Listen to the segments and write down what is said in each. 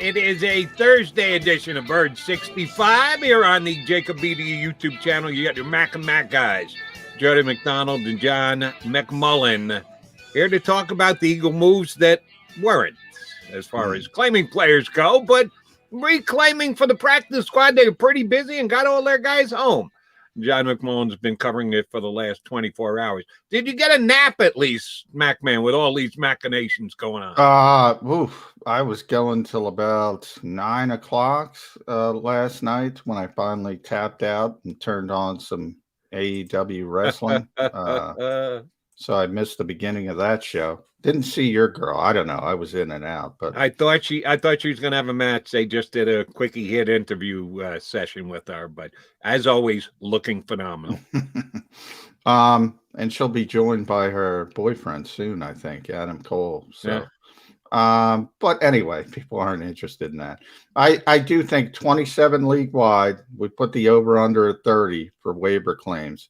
It is a Thursday edition of Bird 65 here on the JAKIB YouTube channel. You got your Mac and Mac guys, Jody McDonald and John McMullen, here to talk about the Eagle moves that weren't, as far as claiming players go, but reclaiming for the practice squad. They were pretty busy and got all their guys home. John McMullen's been covering it for the last 24 hours. Did you get a nap at least, MacMan, with all these machinations going on? I was going till about 9 o'clock last night when I finally tapped out and turned on some AEW wrestling. So I missed the beginning of that show. Didn't see your girl. I don't know. I was in and out, but I thought she was going to have a match. They just did a quickie hit interview session with her, but as always, looking phenomenal. And she'll be joined by her boyfriend soon, I think, Adam Cole. So, yeah. But anyway, people aren't interested in that. I do think 27 league wide. We put the over under at 30 for waiver claims.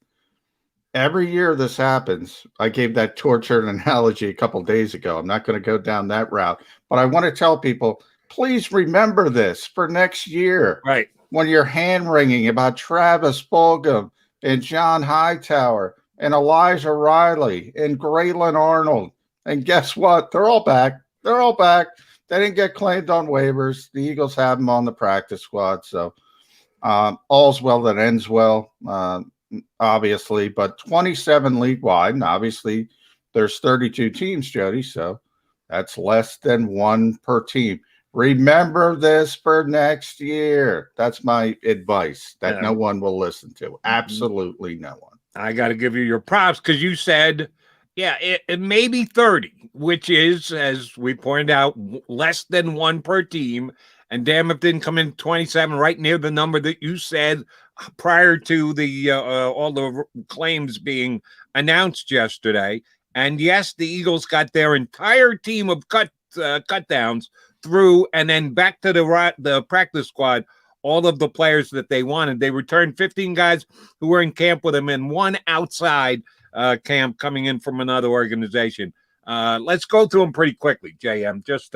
Every year this happens. I gave that tortured analogy a couple days ago. I'm not going to go down that route, but I want to tell people, please remember this for next year. Right. When you're hand-wringing about Travis Fulgham and John Hightower and Elijah Riley and Graylin Arnold. And guess what? They're all back. They're all back. They didn't get claimed on waivers. The Eagles have them on the practice squad. So all's well that ends well. Obviously, but 27 league wide, and obviously there's 32 teams, Jody, so that's less than one per team. Remember this for next year. That's my advice that no one will listen to. Absolutely no one. I got to give you your props because you said, it may be 30, which is, as we pointed out, less than one per team. And damn, if it didn't come in 27, right near the number that you said prior to the all the claims being announced yesterday. And yes, the Eagles got their entire team of cut downs through, and then back to the practice squad, all of the players that they wanted. They returned 15 guys who were in camp with them and one outside camp coming in from another organization. Let's go through them pretty quickly, JM, just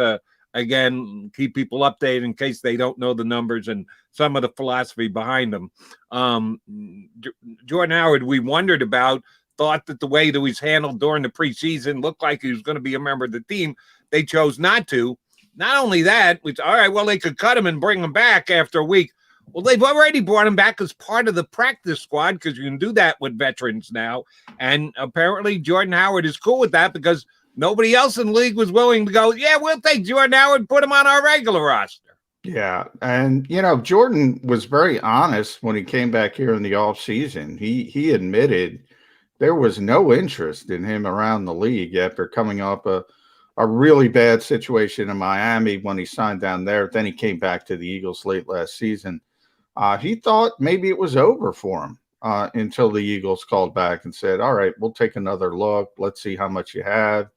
again, keep people updated in case they don't know the numbers and some of the philosophy behind them. Jordan Howard, we wondered about, thought that the way that was handled during the preseason looked like he was going to be a member of the team. They chose not to. Not only that, all right, well, they could cut him and bring him back after a week. Well, they've already brought him back as part of the practice squad because you can do that with veterans now. And apparently Jordan Howard is cool with that because nobody else in the league was willing to go, we'll take Jordan Howard and put him on our regular roster. Yeah, and, Jordan was very honest when he came back here in the offseason. He admitted there was no interest in him around the league after coming off a really bad situation in Miami when he signed down there. Then he came back to the Eagles late last season. He thought maybe it was over for him until the Eagles called back and said, all right, we'll take another look. Let's see how much you have.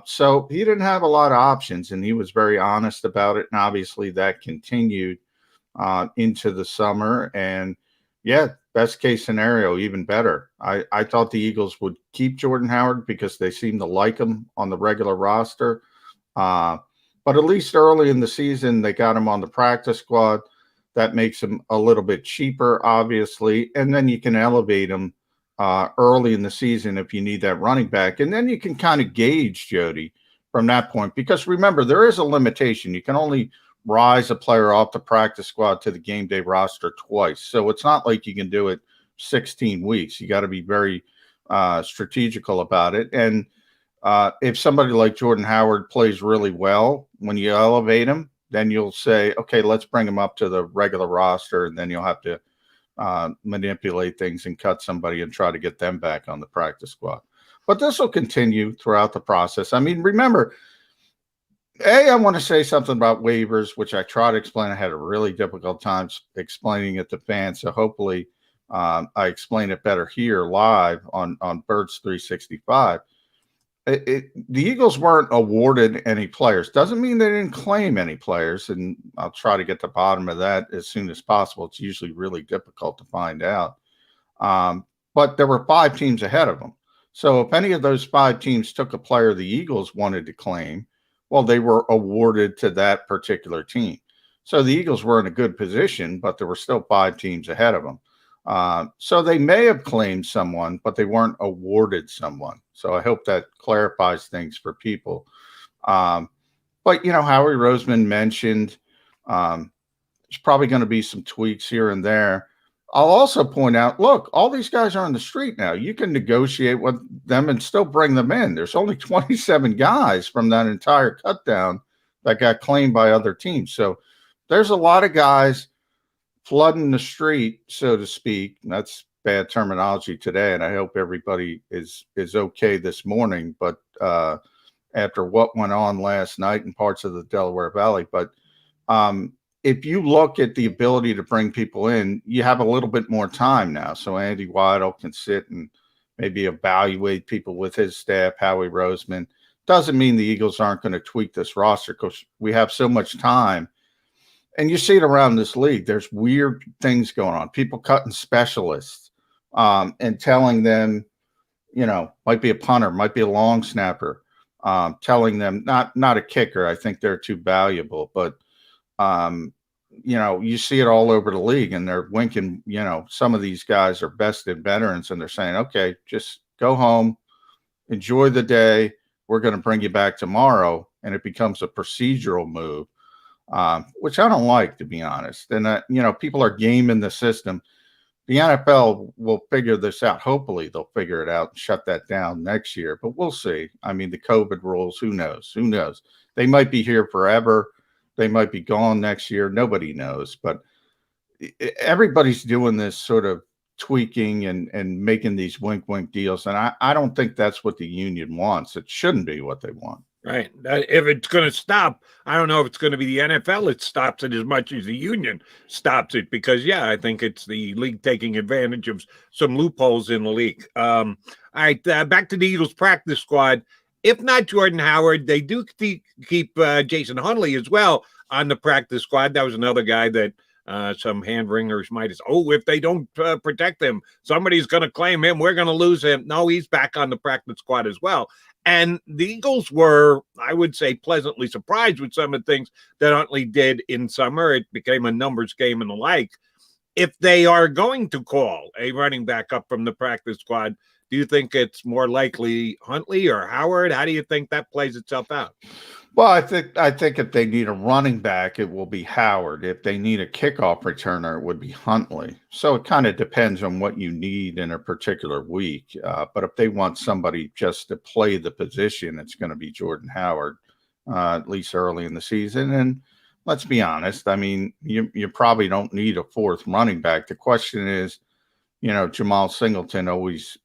So he didn't have a lot of options, and he was very honest about it. And obviously that continued into the summer. And best case scenario, even better. I thought the Eagles would keep Jordan Howard because they seem to like him on the regular roster. But at least early in the season, they got him on the practice squad. That makes him a little bit cheaper, obviously. And then you can elevate him early in the season if you need that running back. And then you can kind of gauge, Jody, from that point. Because remember, there is a limitation. You can only rise a player off the practice squad to the game day roster twice. So it's not like you can do it 16 weeks. You got to be very strategical about it. And if somebody like Jordan Howard plays really well, when you elevate him, then you'll say, okay, let's bring him up to the regular roster. And then you'll have to manipulate things and cut somebody and try to get them back on the practice squad. But this will continue throughout the process. I mean, remember, I want to say something about waivers, which I try to explain. I had a really difficult time explaining it to fans. So hopefully I explain it better here live on Birds 365. The Eagles weren't awarded any players. Doesn't mean they didn't claim any players, and I'll try to get to the bottom of that as soon as possible. It's usually really difficult to find out. But there were 5 teams ahead of them. So if any of those 5 teams took a player the Eagles wanted to claim, Well, they were awarded to that particular team. So the Eagles were in a good position, but there were still 5 teams ahead of them. So they may have claimed someone, but they weren't awarded someone. So I hope that clarifies things for people. But, Howie Roseman mentioned there's probably going to be some tweaks here and there. I'll also point out, look, all these guys are on the street now. You can negotiate with them and still bring them in. There's only 27 guys from that entire cut down that got claimed by other teams. So there's a lot of guys flooding the street, so to speak. That's bad terminology today, and I hope everybody is okay this morning. But after what went on last night in parts of the Delaware Valley, but if you look at the ability to bring people in, you have a little bit more time now. So Andy Weidel can sit and maybe evaluate people with his staff, Howie Roseman. Doesn't mean the Eagles aren't going to tweak this roster because we have so much time. And you see it around this league. There's weird things going on. People cutting specialists and telling them, might be a punter, might be a long snapper, telling them not a kicker. I think they're too valuable, but you see it all over the league, and they're winking. Some of these guys are vested veterans, and they're saying, "Okay, just go home, enjoy the day. We're going to bring you back tomorrow," and it becomes a procedural move. Which I don't like, to be honest. And, people are gaming the system. The NFL will figure this out. Hopefully they'll figure it out and shut that down next year, but we'll see. I mean, the COVID rules, who knows? Who knows? They might be here forever. They might be gone next year. Nobody knows, but everybody's doing this sort of tweaking and making these wink deals. And I don't think that's what the union wants. It shouldn't be what they want. Right. If it's going to stop, I don't know if it's going to be the NFL that stops it as much as the union stops it, because, I think it's the league taking advantage of some loopholes in the league. All right, back to the Eagles practice squad. If not Jordan Howard, they do keep Jason Huntley as well on the practice squad. That was another guy that some hand wringers might have, if they don't protect him, somebody's going to claim him. We're going to lose him. No, he's back on the practice squad as well. And the Eagles were, I would say, pleasantly surprised with some of the things that Huntley did in summer. It became a numbers game and the like. If they are going to call a running back up from the practice squad, do you think it's more likely Huntley or Howard? How do you think that plays itself out? Well, I think if they need a running back, it will be Howard. If they need a kickoff returner, it would be Huntley. So it kind of depends on what you need in a particular week. But if they want somebody just to play the position, it's going to be Jordan Howard, at least early in the season. And let's be honest, I mean, you probably don't need a fourth running back. The question is, Jamal Singleton always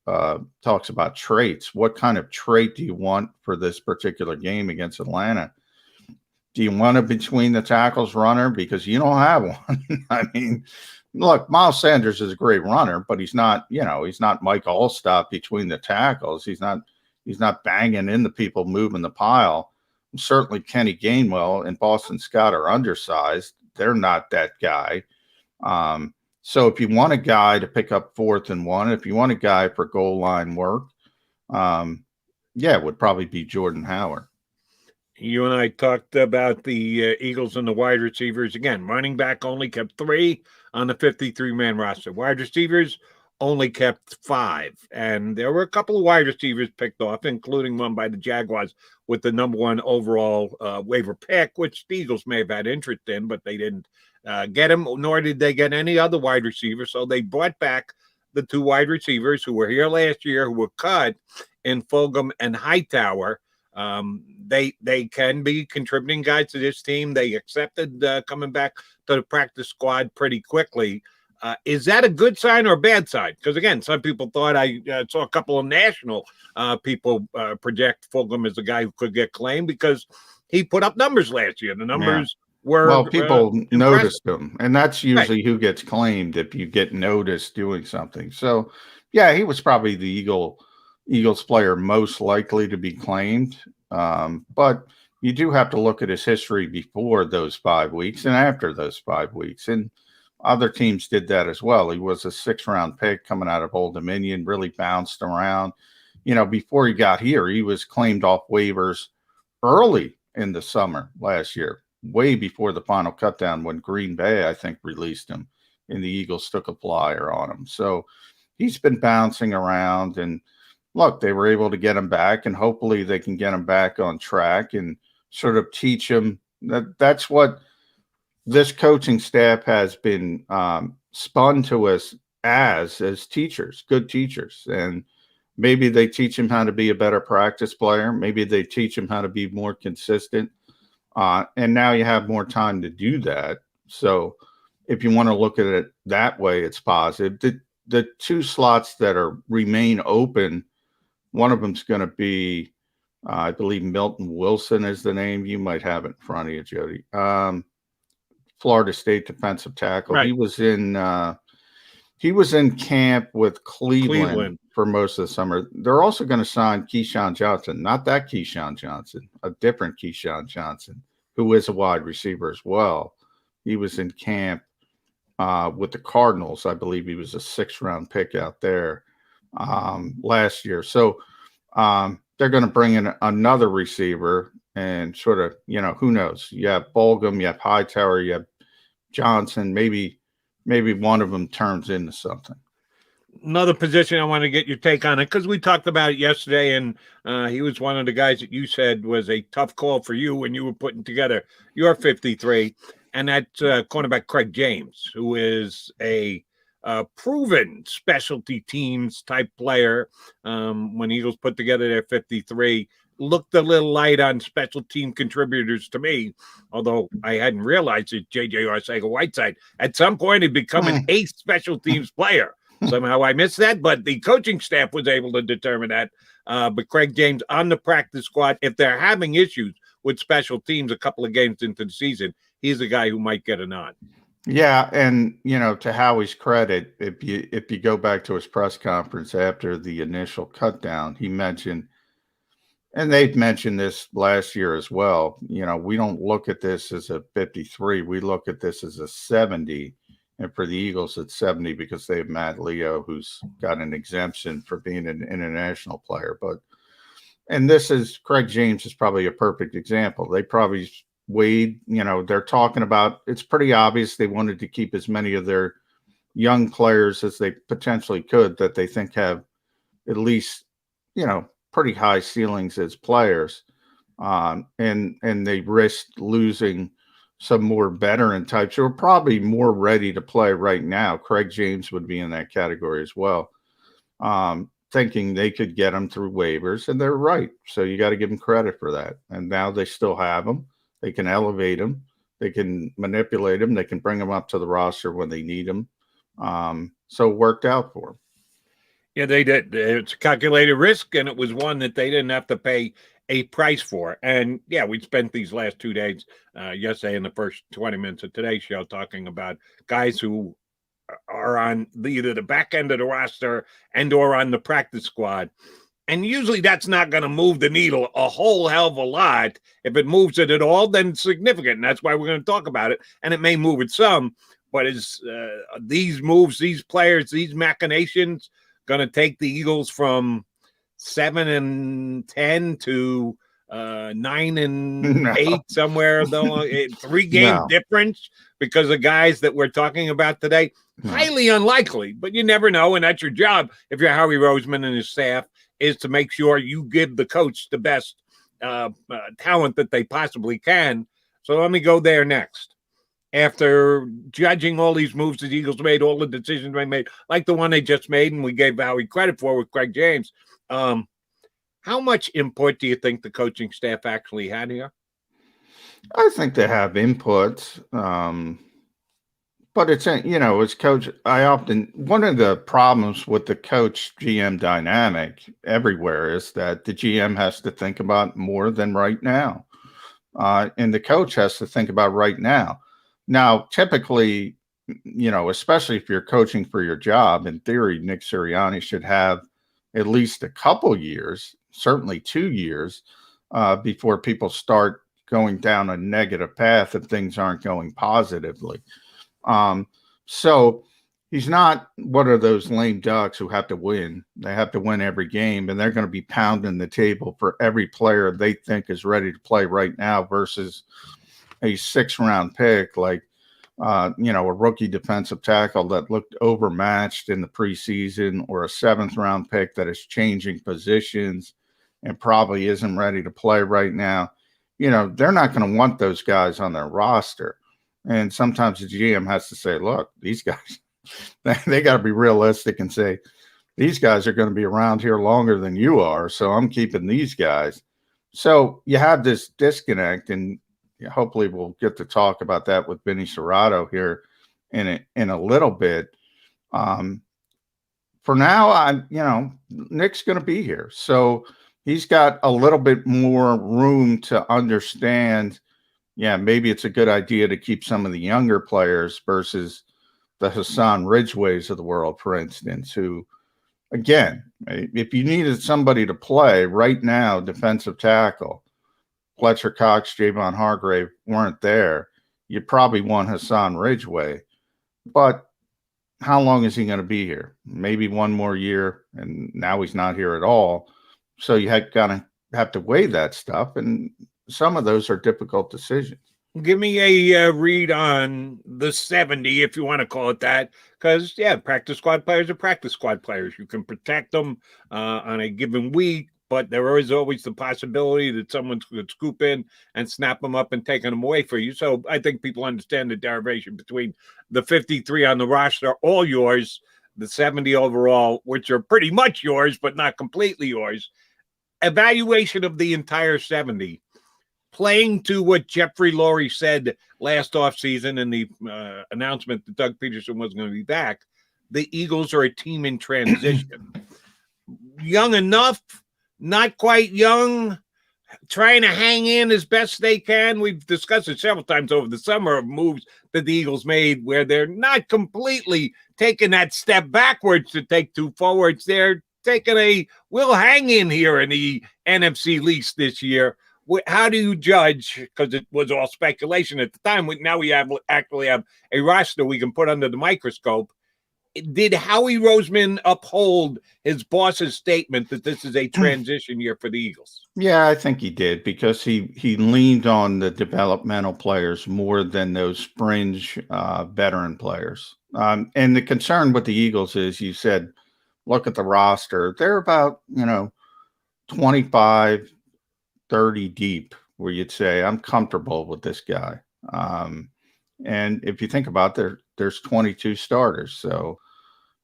talks about traits. What kind of trait do you want for this particular game against Atlanta? Do you want a between the tackles runner? Because you don't have one. I mean, look, Miles Sanders is a great runner, but he's not, he's not Mike Allstott between the tackles. He's not banging into people, moving the pile. Certainly Kenny Gainwell and Boston Scott are undersized. They're not that guy. So if you want a guy to pick up 4th and 1, if you want a guy for goal line work, it would probably be Jordan Howard. You and I talked about the Eagles and the wide receivers. Again, running back only kept 3 on the 53-man roster. Wide receivers only kept 5. And there were a couple of wide receivers picked off, including one by the Jaguars with the number 1 overall waiver pick, which the Eagles may have had interest in, but they didn't get him, nor did they get any other wide receiver. So they brought back the 2 wide receivers who were here last year, who were cut in Fulgham and Hightower. They can be contributing guys to this team. They accepted coming back to the practice squad pretty quickly. Is that a good sign or a bad sign? Because, again, some people thought I saw a couple of national people project Fulgham as a guy who could get claimed because he put up numbers last year. The numbers were people noticed him, and that's usually who gets claimed if you get noticed doing something. So, he was probably the Eagles player most likely to be claimed. But you do have to look at his history before those 5 weeks and after those 5 weeks. And other teams did that as well. He was a 6th-round pick coming out of Old Dominion, really bounced around. Before he got here, he was claimed off waivers early in the summer last year, way before the final cutdown when Green Bay, I think, released him and the Eagles took a flyer on him. So he's been bouncing around, and look, they were able to get him back, and hopefully they can get him back on track and sort of teach him that's what this coaching staff has been spun to us as teachers, good teachers. And maybe they teach him how to be a better practice player. Maybe they teach him how to be more consistent. And now you have more time to do that. So if you want to look at it that way, it's positive. The two slots that remain open, one of them's going to be, I believe Milton Wilson is the name. You might have it in front of you, Jody. Florida State defensive tackle. Right. He was in camp with Cleveland for most of the summer. They're also going to sign Keyshawn Johnson, not that Keyshawn Johnson, a different Keyshawn Johnson, who is a wide receiver as well. He was in camp with the Cardinals. I believe he was a 6th-round pick out there last year. So they're going to bring in another receiver and sort of, who knows? You have Bolgum, you have Hightower, you have Johnson. Maybe one of them turns into something. Another position I want to get your take on it, because we talked about it yesterday, and he was one of the guys that you said was a tough call for you when you were putting together your 53, and that's cornerback Craig James, who is a proven specialty teams type player. When Eagles put together their 53, looked a little light on special team contributors to me, although I hadn't realized that J.J. Arcega-Whiteside at some point had become an ace special teams player. Somehow I missed that, but the coaching staff was able to determine that. But Craig James on the practice squad, if they're having issues with special teams a couple of games into the season, he's a guy who might get a nod. Yeah, and to Howie's credit, if you go back to his press conference after the initial cutdown, he mentioned, and they've mentioned this last year as well, we don't look at this as a 53, we look at this as a 70. And for the Eagles, it's 70 because they have Matt Leo, who's got an exemption for being an international player. And this is, Craig James is probably a perfect example. They probably weighed, they're talking about, it's pretty obvious they wanted to keep as many of their young players as they potentially could that they think have at least, pretty high ceilings as players. And they risked losing some more veteran types who are probably more ready to play right now. Craig James would be in that category as well, thinking they could get him through waivers, and they're right. So you got to give them credit for that. And now they still have him. They can elevate him. They can manipulate him. They can bring him up to the roster when they need him. So it worked out for him. Yeah, they did. It's a calculated risk, and it was one that they didn't have to pay a price for. And yeah, we spent these last 2 days, yesterday in the first 20 minutes of today's show, talking about guys who are on either the back end of the roster and or on the practice squad. And usually that's not going to move the needle a whole hell of a lot. If it moves it at all, then it's significant. And that's why we're going to talk about it. And it may move it some, but is these moves, these players, these machinations going to take the Eagles from 7-10 to 9-8 somewhere, though, 3-game difference because of guys that we're talking about today? Highly unlikely, but you never know, and that's your job if you're Howie Roseman and his staff, is to make sure you give the coach the best talent that they possibly can. So let me go there next. After judging all these moves the Eagles made, all the decisions they made, like the one they just made, and we gave Howie credit for with Craig James, how much input do you think the coaching staff actually had here? I think they have input, but it's, as coach, one of the problems with the coach GM dynamic everywhere is that the GM has to think about more than right now. And the coach has to think about right now. Now, typically, especially if you're coaching for your job, in theory, Nick Sirianni should have at least a couple years, certainly 2 years, before people start going down a negative path if things aren't going positively. So he's not one of those lame ducks who have to win. They have to win every game, and they're going to be pounding the table for every player they think is ready to play right now versus a 6th-round pick like a rookie defensive tackle that looked overmatched in the preseason, or a 7th-round pick that is changing positions and probably isn't ready to play right now. They're not going to want those guys on their roster. And sometimes the GM has to say, look, these guys, they got to be realistic and say, these guys are going to be around here longer than you are, so I'm keeping these guys. So you have this disconnect, and hopefully we'll get to talk about that with Vinnie Serrado here in a little bit. For now, Nick's going to be here. So he's got a little bit more room to understand, maybe it's a good idea to keep some of the younger players versus the Hassan Ridgeways of the world, for instance, who, again, if you needed somebody to play right now, defensive tackle, Fletcher Cox, Javon Hargrave weren't there, you probably want Hassan Ridgeway. But how long is he going to be here? Maybe one more year, and now he's not here at all. So you kind of have to weigh that stuff, and some of those are difficult decisions. Give me a read on the 70, if you want to call it that, because, practice squad players are practice squad players. You can protect them on a given week, but there is always the possibility that someone could scoop in and snap them up and take them away for you. So I think people understand the derivation between the 53 on the roster, all yours, the 70 overall, which are pretty much yours, but not completely yours. Evaluation of the entire 70, playing to what Jeffrey Lurie said last offseason in the announcement that Doug Peterson wasn't going to be back, the Eagles are a team in transition. Young enough, not quite young, trying to hang in as best they can. We've discussed it several times over the summer of moves that the Eagles made where they're not completely taking that step backwards to take 2 forwards. They're taking we'll hang in here in the NFC least this year. How do you judge, because it was all speculation at the time, now we actually have a roster we can put under the microscope. Did Howie Roseman uphold his boss's statement that this is a transition year for the Eagles? Yeah, I think he did, because he leaned on the developmental players more than those fringe veteran players. And the concern with the Eagles is, you said, look at the roster. They're about, 25, 30 deep, where you'd say, I'm comfortable with this guy. And if you think about it, there's 22 starters. So,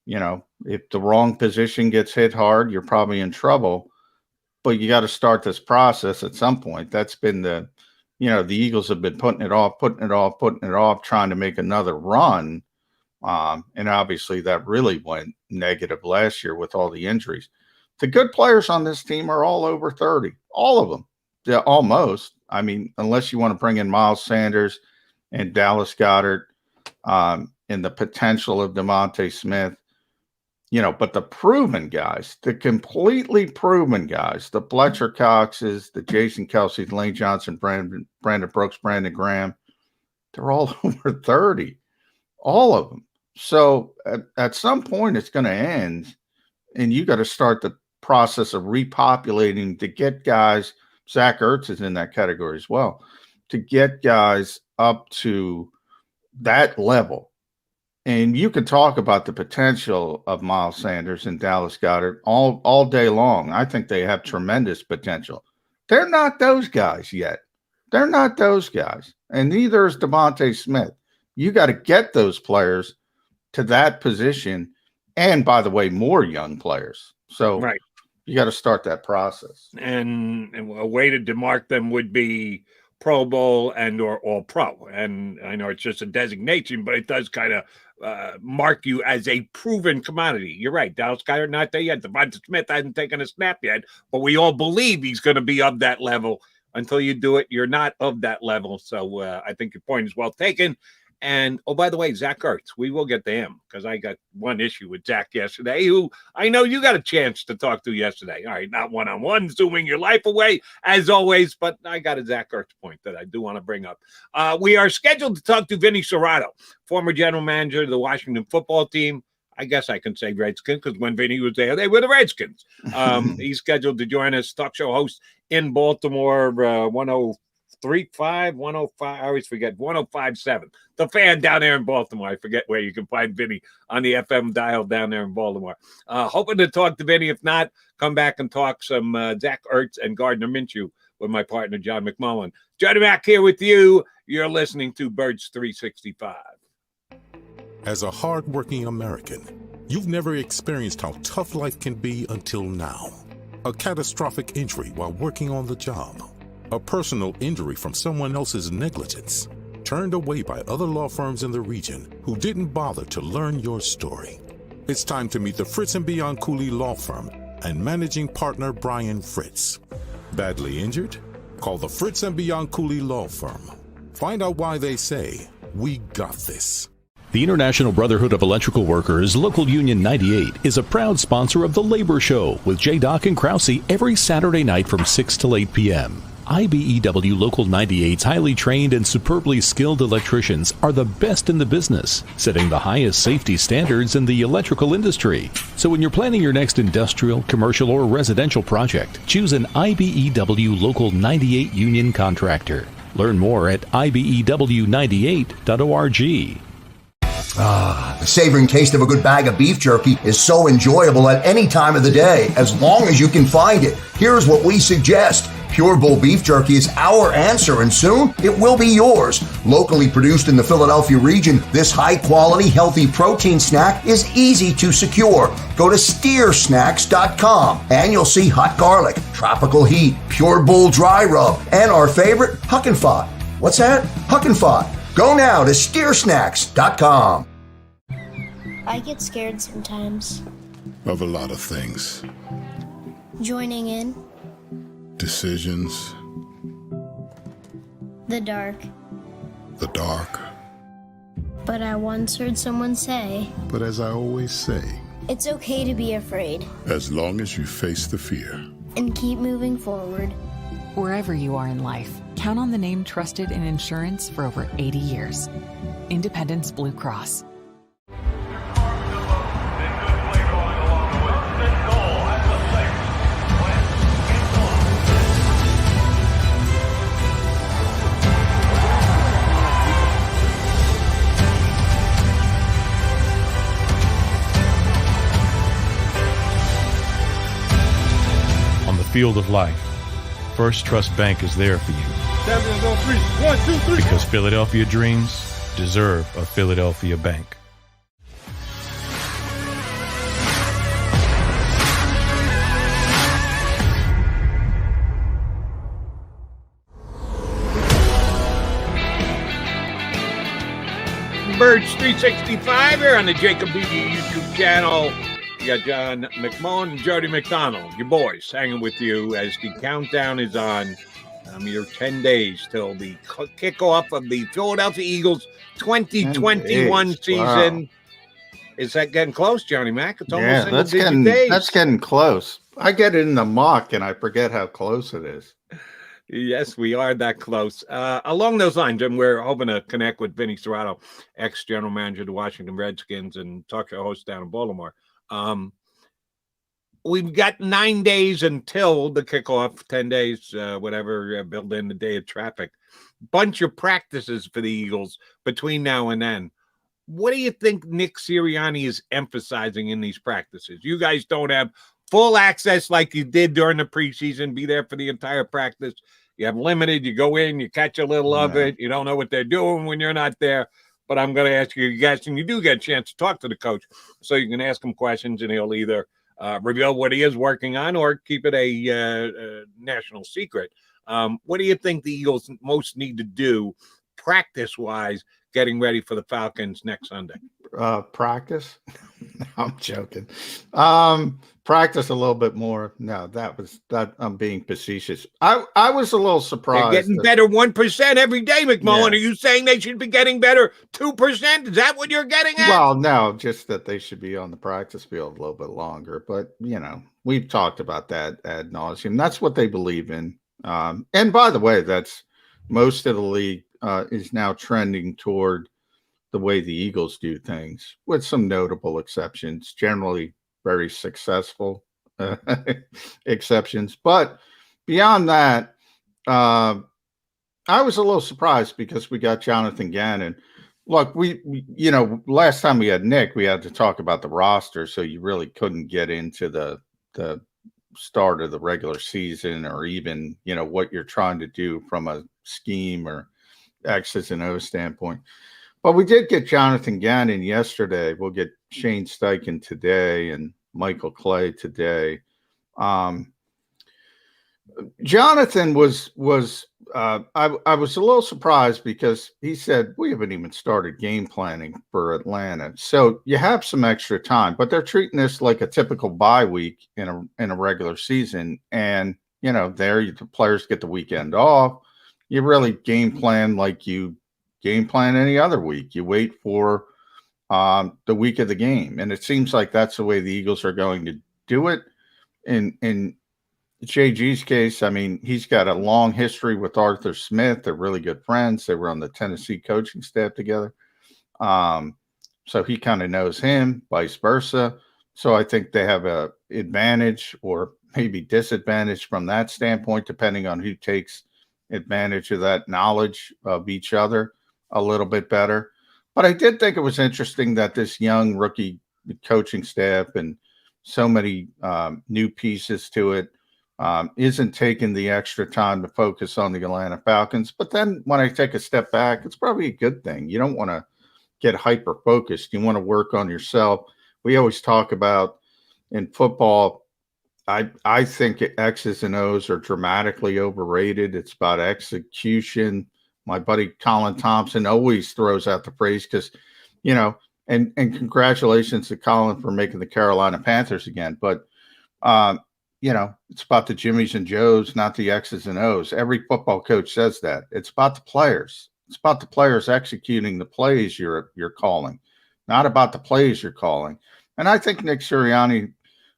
if the wrong position gets hit hard, you're probably in trouble. But you got to start this process at some point. That's been the Eagles have been putting it off, trying to make another run. And obviously that really went negative last year with all the injuries. The good players on this team are all over 30, all of them. Yeah, almost. I mean, unless you want to bring in Miles Sanders and Dallas Goedert, and the potential of DeVonta Smith, but the proven guys, the completely proven guys, the Fletcher Coxes, the Jason Kelsey, Lane Johnson, Brandon Brooks, Brandon Graham, they're all over 30, all of them. So at some point it's going to end, and you got to start the process of repopulating to get guys. Zach Ertz is in that category as well, to get guys up to that level. And you can talk about the potential of Miles Sanders and Dallas Goedert all day long. I think they have tremendous potential. They're not those guys yet. They're not those guys. And neither is DeVonta Smith. You got to get those players to that position. And by the way, more young players. So right. You got to start that process. And a way to demark them would be Pro Bowl and or All Pro. And I know it's just a designation, but it does kind of mark you as a proven commodity. You're right. Dallas Goedert not there yet. DeVonta Smith hasn't taken a snap yet, but we all believe he's going to be of that level. Until you do it, you're not of that level. So I think your point is well taken. And, oh, by the way, Zach Ertz, we will get to him because I got one issue with Zach yesterday, who I know you got a chance to talk to yesterday. All right, not one-on-one, zooming your life away, as always, but I got a Zach Ertz point that I do want to bring up. We are scheduled to talk to Vinnie Serrado, former general manager of the Washington football team. I guess I can say Redskins because when Vinny was there, they were the Redskins. He's scheduled to join us, talk show host in Baltimore, 103.5, 105, I always forget, 105.7. The Fan down there in Baltimore. I forget where you can find Vinny on the FM dial down there in Baltimore. Hoping to talk to Vinny. If not, come back and talk some Zach Ertz and Gardner Minshew with my partner, John McMullen. Johnny Mac here with you. You're listening to Birds 365. As a hardworking American, you've never experienced how tough life can be until now. A catastrophic injury while working on the job. A personal injury from someone else's negligence. Turned away by other law firms in the region who didn't bother to learn your story. It's time to meet the Fritz & Beyond Cooley Law Firm and managing partner Brian Fritz. Badly injured? Call the Fritz & Beyond Cooley Law Firm. Find out why they say, "We got this." The International Brotherhood of Electrical Workers, Local Union 98, is a proud sponsor of The Labor Show with J. Doc and Krause every Saturday night from 6 till 8 p.m. IBEW Local 98's highly trained and superbly skilled electricians are the best in the business, setting the highest safety standards in the electrical industry. So when you're planning your next industrial, commercial, or residential project, choose an IBEW Local 98 union contractor. Learn more at IBEW98.org. The savoring taste of a good bag of beef jerky is so enjoyable at any time of the day, as long as you can find it. Here's what we suggest. Pure Bull Beef Jerky is our answer, and soon it will be yours. Locally produced in the Philadelphia region, this high-quality, healthy protein snack is easy to secure. Go to steersnacks.com, and you'll see hot garlic, tropical heat, Pure Bull dry rub, and our favorite, Huck and Fod. What's that? Huck and Fod. Go now to steersnacks.com. I get scared sometimes. Of a lot of things. Joining in. Decisions. The dark. The dark. But I once heard someone say, But as I always say, it's okay to be afraid. as long as you face the fear. And keep moving forward. Wherever you are in life, count on the name trusted in insurance for over 80 years. Independence Blue Cross. On the field of life, First Trust Bank is there for you. 7 on 3. 1, 2, 3. Because Philadelphia dreams deserve a Philadelphia bank. Birds 365 here on the JAKIB YouTube channel. You got John McMullen and Jody McDonald, your boys, hanging with you as the countdown is on. Mere 10 days till the kickoff of the Philadelphia Eagles 2021 season. Wow. Is that getting close, Johnny Mac? It's almost that's getting close. I get in the muck and I forget how close it is. Yes, we are that close. Along those lines, and we're hoping to connect with Vinnie Serrado, ex-general manager of the Washington Redskins and talk show host down in Baltimore. We've got 9 days until the kickoff, 10 days, whatever, build in the day of traffic. Bunch of practices for the Eagles between now and then. What do you think Nick Sirianni is emphasizing in these practices? You guys don't have full access like you did during the preseason, be there for the entire practice. You have limited, you go in, you catch a little of it. You don't know what they're doing when you're not there. But I'm going to ask you guys, and you do get a chance to talk to the coach, so you can ask him questions, and he'll either reveal what he is working on or keep it a national secret. What do you think the Eagles most need to do practice-wise getting ready for the Falcons next Sunday? Practice. I'm joking. Practice a little bit more. No, that I'm being facetious. I was a little They're surprised. getting better 1% every day, McMullen. Yeah. Are you saying they should be getting better 2%? Is that what you're getting at? Well, no, just that they should be on the practice field a little bit longer. But, we've talked about that ad nauseum. That's what they believe in. And by the way, that's most of the league is now trending toward the way the Eagles do things, with some notable exceptions, generally very successful exceptions. But beyond that, I was a little surprised because we got Jonathan Gannon. Look, we last time we had Nick, we had to talk about the roster, so you really couldn't get into the start of the regular season or even, what you're trying to do from a scheme or X's and O's standpoint. But we did get Jonathan Gannon yesterday. We'll get Shane Steichen today and Michael Clay today. Jonathan was I was a little surprised because he said we haven't even started game planning for Atlanta. So you have some extra time, but they're treating this like a typical bye week in a regular season. And the players get the weekend off. You really game plan like you game plan any other week. You wait for the week of the game, and it seems like that's the way the Eagles are going to do it. In JG's case, I mean, he's got a long history with Arthur Smith. They're really good friends. They were on the Tennessee coaching staff together, so he kind of knows him, vice versa. So I think they have a advantage or maybe disadvantage from that standpoint, depending on who takes advantage of that knowledge of each other a little bit better. But I did think it was interesting that this young rookie coaching staff and so many new pieces to it isn't taking the extra time to focus on the Atlanta Falcons. But then when I take a step back, it's probably a good thing. You don't want to get hyper focused. You want to work on yourself. We always talk about in football, I think X's and O's are dramatically overrated. It's about execution. My buddy Colin Thompson always throws out the phrase because, and congratulations to Colin for making the Carolina Panthers again. But, it's about the Jimmies and Joes, not the X's and O's. Every football coach says that. It's about the players. It's about the players executing the plays you're calling, not about the plays you're calling. And I think Nick Sirianni,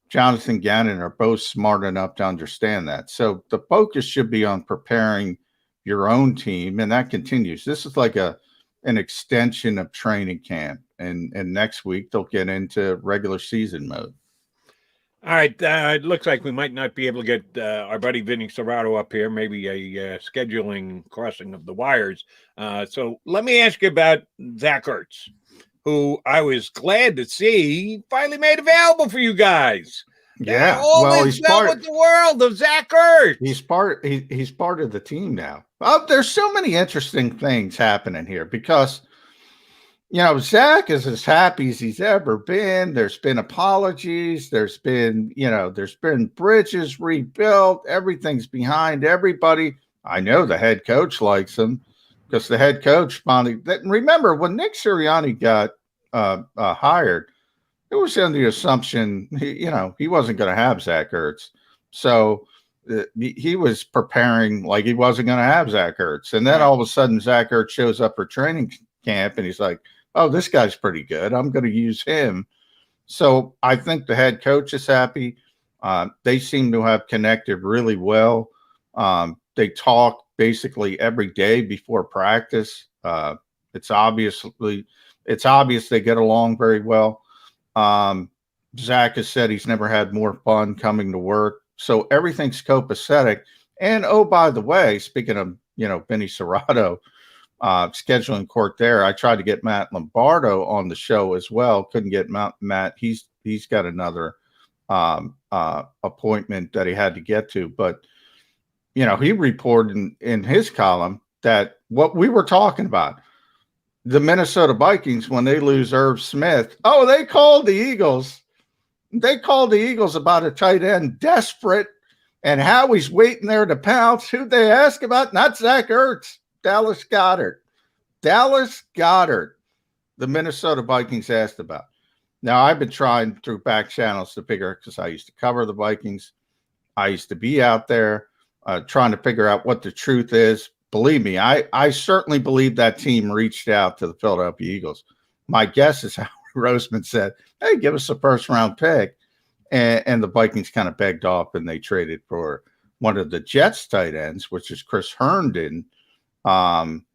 Jonathan Gannon are both smart enough to understand that. So the focus should be on preparing your own team, and that continues. This is like an extension of training camp, and next week they'll get into regular season mode. All right, it looks like we might not be able to get our buddy Vinnie Serrado up here, maybe a scheduling crossing of the wires. So let me ask you about Zach Ertz, who I was glad to see finally made available for you guys. Yeah, well, he's part with the world of Zach Ertz. He's part of the team now. Oh, there's so many interesting things happening here because Zach is as happy as he's ever been. There's been apologies. There's been bridges rebuilt. Everything's behind everybody. I know the head coach likes him because the head coach finally. Remember when Nick Sirianni got hired, it was on the assumption he wasn't going to have Zach Ertz, so he was preparing like he wasn't going to have Zach Ertz, and then all of a sudden Zach Ertz shows up for training camp, and he's like, "Oh, this guy's pretty good. I'm going to use him." So I think the head coach is happy. They seem to have connected really well. They talk basically every day before practice. It's obvious they get along very well. Zach has said he's never had more fun coming to work. So everything's copacetic. And, oh, by the way, speaking of, Vinnie Serrado, scheduling court there, I tried to get Matt Lombardo on the show as well. Couldn't get Matt. He's got another appointment that he had to get to. But, he reported in his column that what we were talking about, the Minnesota Vikings, when they lose Irv Smith, they called the Eagles. They called the Eagles about a tight end, desperate, and Howie's waiting there to pounce. Who'd they ask about? Not Zach Ertz, Dallas Goedert. Dallas Goedert. the Minnesota Vikings asked about. Now, I've been trying through back channels to figure out, because I used to cover the Vikings. I used to be out there trying to figure out what the truth is. Believe me, I certainly believe that team reached out to the Philadelphia Eagles. My guess is Howard Roseman said, hey, give us a first-round pick. And the Vikings kind of begged off, and they traded for one of the Jets tight ends, which is Chris Herndon. And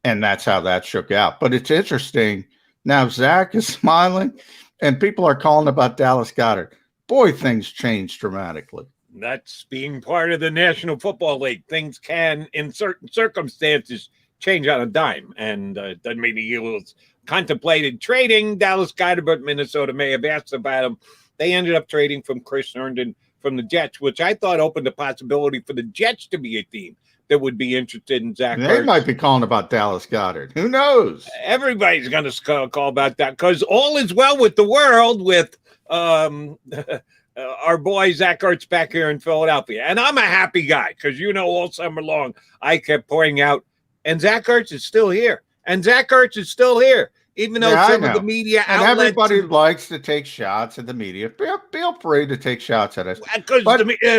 that's how that shook out. But it's interesting. Now, Zach is smiling, and people are calling about Dallas Goedert. Boy, things changed dramatically. That's being part of the National Football League. Things can, in certain circumstances, change on a dime. And it doesn't mean the Eagles contemplated trading Dallas Goedert, but Minnesota may have asked about him. They ended up trading from Chris Herndon from the Jets, which I thought opened the possibility for the Jets to be a team that would be interested in Zach They Ertz. might be calling about Dallas Goedert. Who knows? Everybody's going to call about that, because all is well with the world with our boy Zach Ertz back here in Philadelphia. And I'm a happy guy, because, all summer long I kept pointing out, and Zach Ertz is still here. And Zach Ertz is still here, even though some of the media and outlets... everybody likes to take shots at the media. Feel free to take shots at us. Because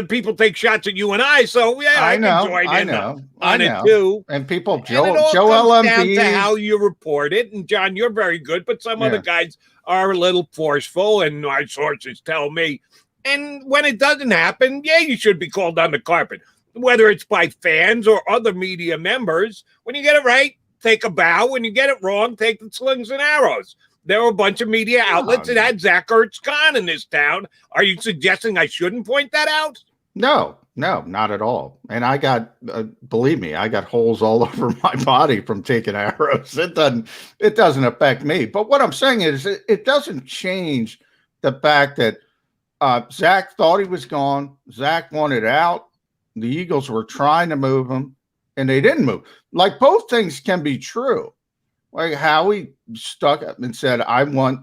people take shots at you and I, so yeah, I know, can join I in know, on it too. And people, And it Joe all comes down Embiid, to how you report it. And John, you're very good, but some other guys are a little forceful, and my sources tell me. And when it doesn't happen, you should be called on the carpet, whether it's by fans or other media members. When you get it right, take a bow. When you get it wrong, take the slings and arrows. There were a bunch of media outlets that had Zach Ertz gone in this town. Are you suggesting I shouldn't point that out? No, not at all. And I got, believe me, I got holes all over my body from taking arrows. It doesn't affect me. But what I'm saying is, it doesn't change the fact that Zach thought he was gone. Zach wanted out. The Eagles were trying to move him, and they didn't move. Like, both things can be true. Like, Howie stuck up and said,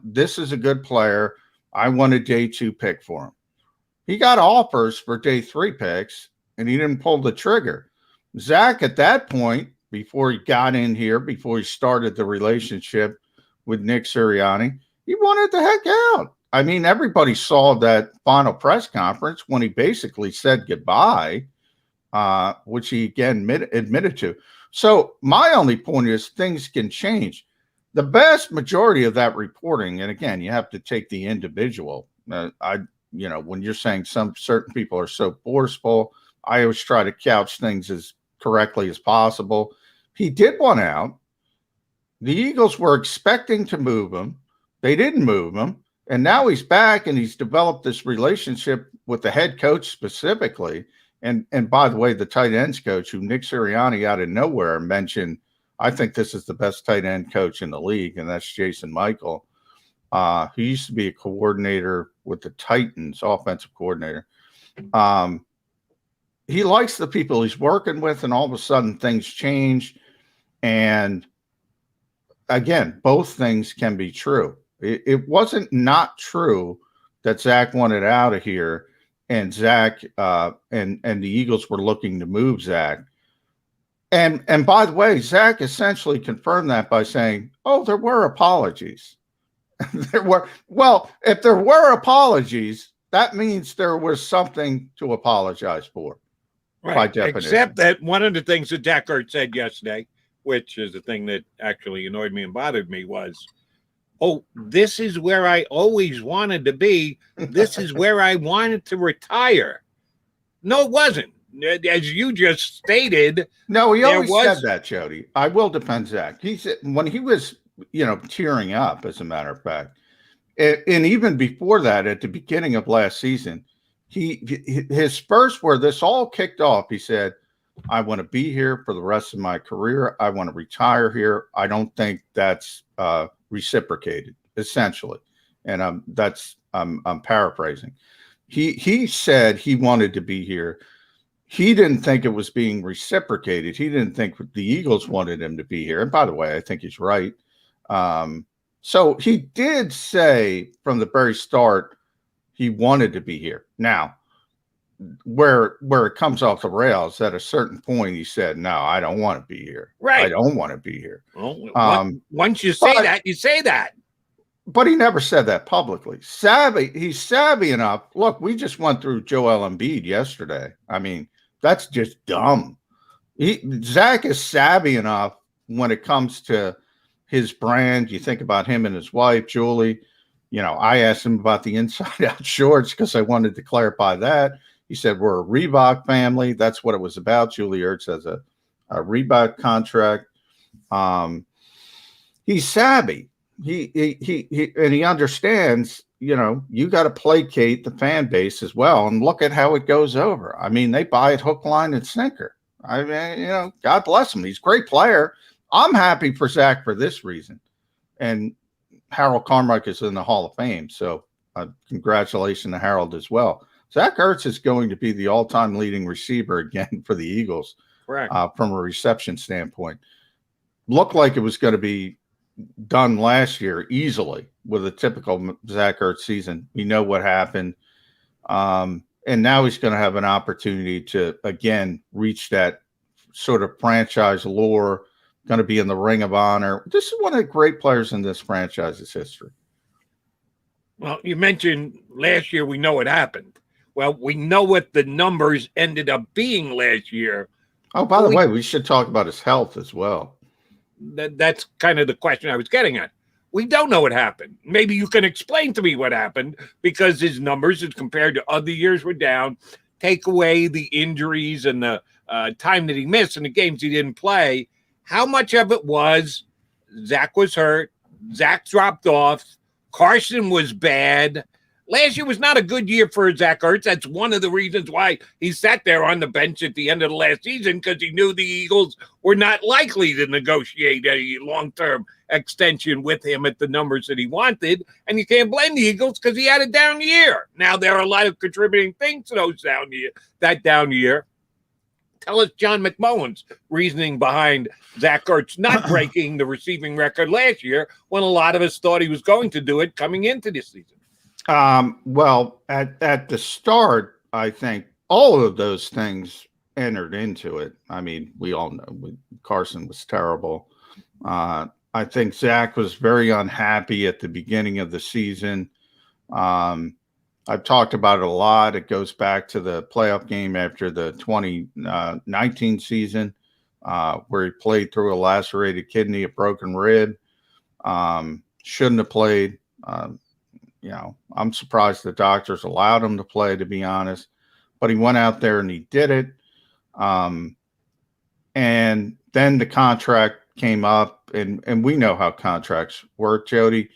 this is a good player. I want a day 2 pick for him. He got offers for day 3 picks, and he didn't pull the trigger. Zach, at that point, before he got in here, before he started the relationship with Nick Sirianni, he wanted the heck out. I mean, everybody saw that final press conference when he basically said goodbye, which he again admitted to. So my only point is, things can change. The vast majority of that reporting, and again, you have to take the individual. When you're saying some certain people are so forceful, I always try to couch things as correctly as possible. He did want out. The Eagles were expecting to move him. They didn't move him. And now he's back, and he's developed this relationship with the head coach specifically. And by the way, the tight ends coach, who Nick Sirianni out of nowhere mentioned, I think this is the best tight end coach in the league, and that's Jason Michael. He used to be a coordinator with the Titans, offensive coordinator. He likes the people he's working with, and all of a sudden things change. And again, both things can be true. It wasn't not true that Zach wanted out of here, and Zach and the Eagles were looking to move Zach. And by the way, Zach essentially confirmed that by saying, "Oh, there were apologies." If there were apologies, that means there was something to apologize for. Right. By definition. Except that one of the things that Zach Ertz said yesterday, which is the thing that actually annoyed me and bothered me, was, "Oh, this is where I always wanted to be. This is where I wanted to retire." No, it wasn't. As you just stated. No, he always said that, Jody. I will defend Zach. He said when he was, tearing up, as a matter of fact, and even before that, at the beginning of last season, his first where this all kicked off, he said, "I want to be here for the rest of my career. I want to retire here." I don't think that's reciprocated, essentially, and I'm paraphrasing. He said he wanted to be here. He didn't think it was being reciprocated. He didn't think the Eagles wanted him to be here. And by the way, I think he's right. So he did say from the very start he wanted to be here. Now, where it comes off the rails. At a certain point, he said, "No, I don't want to be here. Right. I don't want to be here." Well, once you say that, you say that. But he never said that publicly. He's savvy enough. Look, we just went through Joel Embiid yesterday. I mean, that's just dumb. Zach is savvy enough when it comes to his brand. You think about him and his wife, Julie. You know, I asked him about the inside-out shorts because I wanted to clarify that. He said, we're a Reebok family. That's what it was about. Julie Ertz has a Reebok contract. He's savvy. He understands, you know, you got to placate the fan base as well. And look at how it goes over. I mean, they buy it hook, line, and sinker. I mean, you know, God bless him. He's a great player. I'm happy for Zach for this reason. And Harold Carmichael is in the Hall of Fame. So congratulations to Harold as well. Zach Ertz is going to be the all-time leading receiver again for the Eagles. Correct. From a reception standpoint. Looked like it was going to be done last year easily with a typical Zach Ertz season. We know what happened. And now he's going to have an opportunity to, again, reach that sort of franchise lore, going to be in the Ring of Honor. This is one of the great players in this franchise's history. Well, you mentioned last year we know what happened. Well, we know what the numbers ended up being last year. Oh, by the way, we should talk about his health as well. That's kind of the question I was getting at. We don't know what happened. Maybe you can explain to me what happened, because his numbers, as compared to other years, were down. Take away the injuries and the time that he missed and the games he didn't play. How much of it was Zach was hurt, Zach dropped off, Carson was bad? Last year was not a good year for Zach Ertz. That's one of the reasons why he sat there on the bench at the end of the last season, because he knew the Eagles were not likely to negotiate a long-term extension with him at the numbers that he wanted. And you can't blame the Eagles because he had a down year. Now, there are a lot of contributing things to that down year. Tell us John McMullen's reasoning behind Zach Ertz not breaking the receiving record last year, when a lot of us thought he was going to do it coming into this season. Well, at the start, I think all of those things entered into it. I mean, we all know Carson was terrible. I think Zach was very unhappy at the beginning of the season. I've talked about it a lot. It goes back to the playoff game after the 2019 season, where he played through a lacerated kidney, a broken rib. Shouldn't have played. You know, I'm surprised the doctors allowed him to play, to be honest. But he went out there and he did it. And then the contract came up, and we know how contracts work, Jody.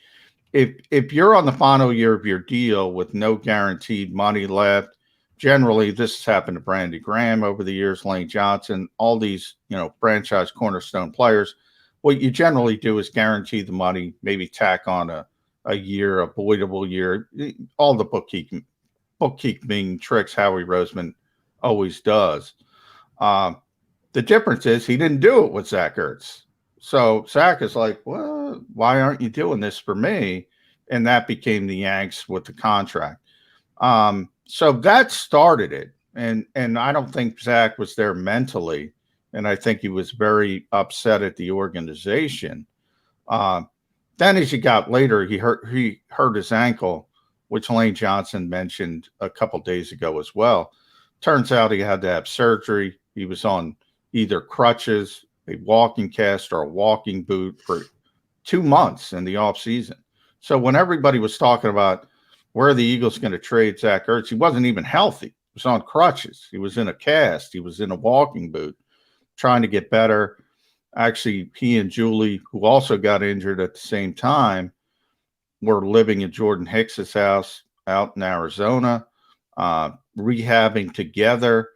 If you're on the final year of your deal with no guaranteed money left, generally this has happened to Brandy Graham over the years, Lane Johnson, all these, you know, franchise cornerstone players. What you generally do is guarantee the money, maybe tack on a year, a voidable year, all the bookkeeping tricks Howie Roseman always does. The difference is he didn't do it with Zach Ertz. So Zach is like, well, why aren't you doing this for me? And that became the angst with the contract. So that started it. And I don't think Zach was there mentally. And I think he was very upset at the organization. Then as he got later, he hurt his ankle, which Lane Johnson mentioned a couple days ago as well. Turns out he had to have surgery. He was on either crutches, a walking cast, or a walking boot for 2 months in the offseason. So when everybody was talking about where are the Eagles going to trade Zach Ertz, he wasn't even healthy. He was on crutches. He was in a cast. He was in a walking boot, trying to get better. Actually, he and Julie, who also got injured at the same time, were living in Jordan Hicks's house out in Arizona, rehabbing together.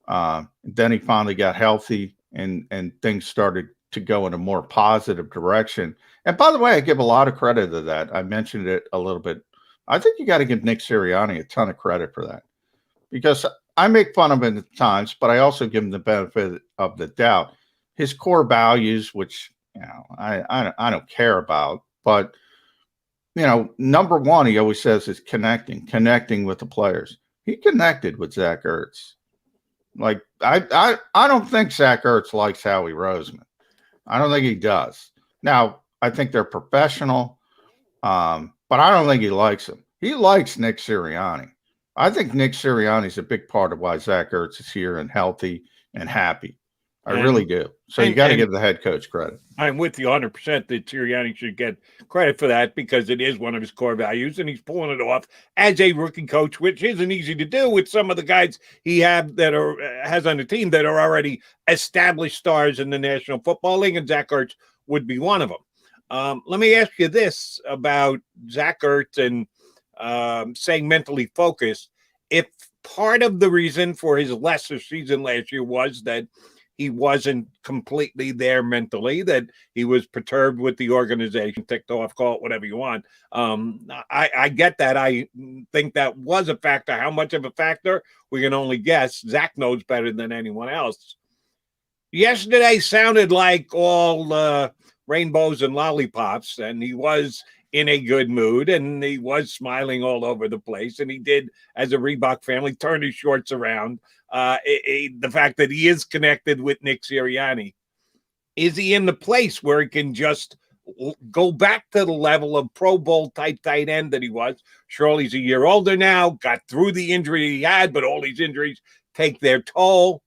Then he finally got healthy, and things started to go in a more positive direction. And by the way, I give a lot of credit to that. I mentioned it a little bit. I think you got to give Nick Sirianni a ton of credit for that, because I make fun of him at times, but I also give him the benefit of the doubt. His core values, which, you know, I don't care about, but, you know, number one, he always says, is connecting with the players. he connected with Zach Ertz. Like, I don't think Zach Ertz likes Howie Roseman. I don't think he does. Now, I think they're professional, but I don't think he likes him. He likes Nick Sirianni. I think Nick Sirianni's a big part of why Zach Ertz is here and healthy and happy. I really do. So you got to give the head coach credit. I'm with you 100% that Sirianni should get credit for that because it is one of his core values, and he's pulling it off as a rookie coach, which isn't easy to do with some of the guys he has on the team that are already established stars in the National Football League, and Zach Ertz would be one of them. Let me ask you this about Zach Ertz and saying mentally focused. If part of the reason for his lesser season last year was that he wasn't completely there mentally, that he was perturbed with the organization, ticked off, call it whatever you want. I get that. I think that was a factor. How much of a factor? We can only guess. Zach knows better than anyone else. Yesterday sounded like all rainbows and lollipops, and he was in a good mood, and he was smiling all over the place, and he did, as a Reebok family, turn his shorts around. The fact that he is connected with Nick Sirianni, is he in the place where he can just go back to the level of Pro Bowl type tight end that he was? Surely he's a year older now, got through the injury he had, but all these injuries take their toll.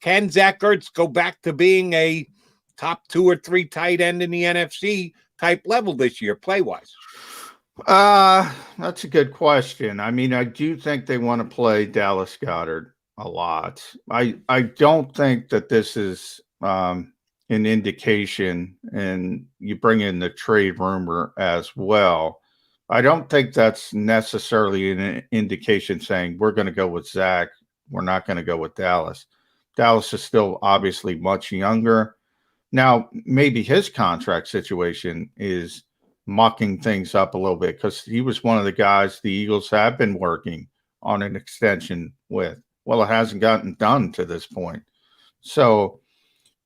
Can Zach Ertz go back to being a top 2 or 3 tight end in the NFC type level this year, play-wise? That's a good question. I mean, I do think they want to play Dallas Goedert a lot. I don't think that this is an indication, and you bring in the trade rumor as well. I don't think that's necessarily an indication saying we're going to go with Zach, we're not going to go with Dallas. Dallas is still obviously much younger. Now, maybe his contract situation is mucking things up a little bit because he was one of the guys the Eagles have been working on an extension with. Well, it hasn't gotten done to this point. So,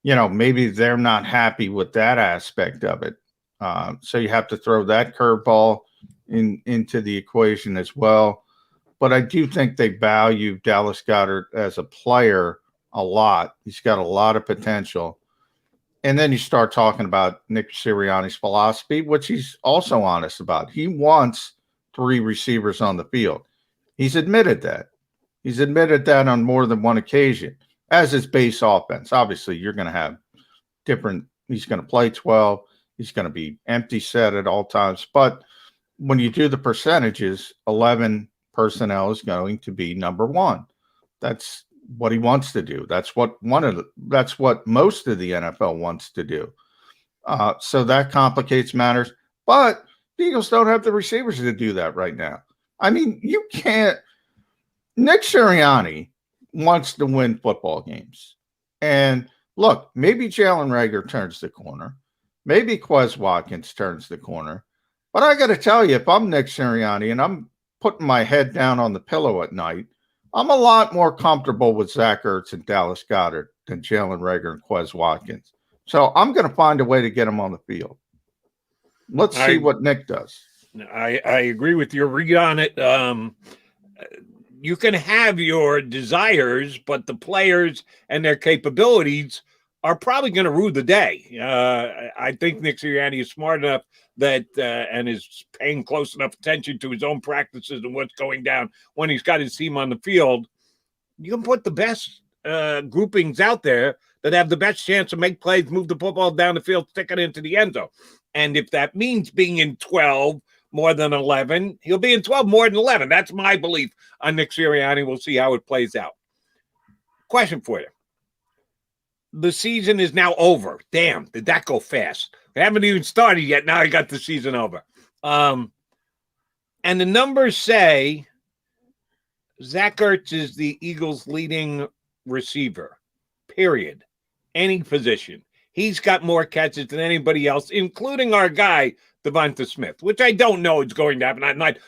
maybe they're not happy with that aspect of it. So you have to throw that curveball into the equation as well. But I do think they value Dallas Goedert as a player a lot. He's got a lot of potential. And then you start talking about Nick Sirianni's philosophy, which he's also honest about. He wants 3 receivers on the field. He's admitted that. He's admitted that on more than one occasion as his base offense. Obviously, you're going to have different – he's going to play 12. He's going to be empty set at all times. But when you do the percentages, 11 personnel is going to be number 1. That's what he wants to do. That's what most of the NFL wants to do. So that complicates matters. But the Eagles don't have the receivers to do that right now. I mean, you can't – Nick Sirianni wants to win football games. And look, maybe Jalen Reagor turns the corner. Maybe Quez Watkins turns the corner. But I got to tell you, if I'm Nick Sirianni and I'm putting my head down on the pillow at night, I'm a lot more comfortable with Zach Ertz and Dallas Goedert than Jalen Reagor and Quez Watkins. So I'm going to find a way to get him on the field. Let's see what Nick does. I agree with your read on it. You can have your desires, but the players and their capabilities are probably going to rule the day. I think Nick Sirianni is smart enough that and is paying close enough attention to his own practices and what's going down when he's got his team on the field. You can put the best groupings out there that have the best chance to make plays, move the football down the field, stick it into the end zone. And if that means being in 12 more than 11, he'll be in 12 more than 11. That's my belief on Nick Sirianni. We'll see how it plays out. Question for you. The season is now over. Damn, did that go fast? We haven't even started yet. Now I got the season over. And the numbers say Zach Ertz is the Eagles' leading receiver, period. Any position. He's got more catches than anybody else, including our guy, Devonta Smith, which I don't know is going to happen.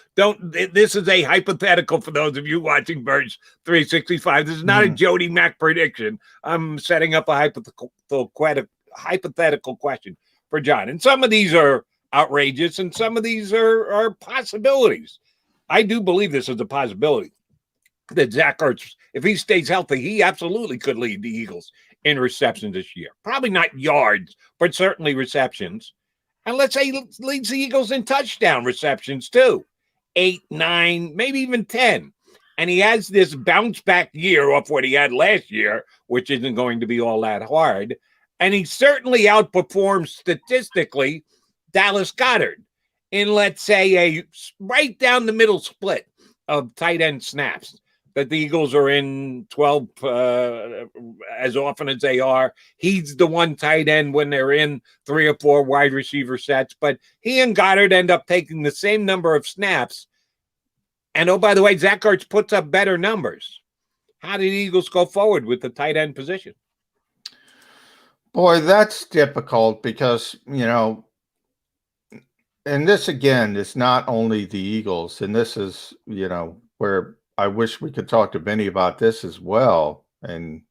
This is a hypothetical for those of you watching Birds 365. This is not a Jody Mack prediction. I'm setting up a hypothetical question for John. And some of these are outrageous, and some of these are possibilities. I do believe this is a possibility. that Zach Ertz, if he stays healthy, he absolutely could lead the Eagles in receptions this year. Probably not yards, but certainly receptions. And let's say he leads the Eagles in touchdown receptions too. 8, 9, maybe even 10. And he has this bounce back year off what he had last year, which isn't going to be all that hard. And he certainly outperforms statistically Dallas Goedert in, let's say, a right down the middle split of tight end snaps that the Eagles are in 12 as often as they are. He's the one tight end when they're in 3 or 4 wide receiver sets, but he and Goddard end up taking the same number of snaps. And oh, by the way, Zach Ertz puts up better numbers. How did the Eagles go forward with the tight end position? Boy, that's difficult because, and this again is not only the Eagles, and this is, where I wish we could talk to Vinnie about this as well, and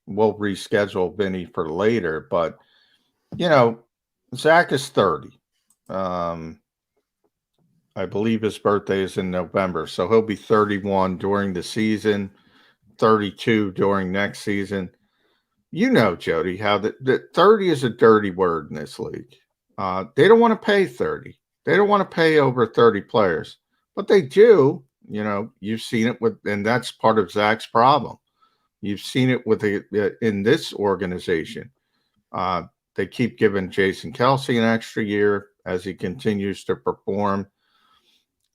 we'll reschedule Vinnie for later. But, Zach is 30. I believe his birthday is in November, so he'll be 31 during the season, 32 during next season. Jody, how the 30 is a dirty word in this league. They don't want to pay 30. They don't want to pay over 30 players, but they do. You've seen it and that's part of Zach's problem. You've seen it in this organization. They keep giving Jason Kelce an extra year as he continues to perform.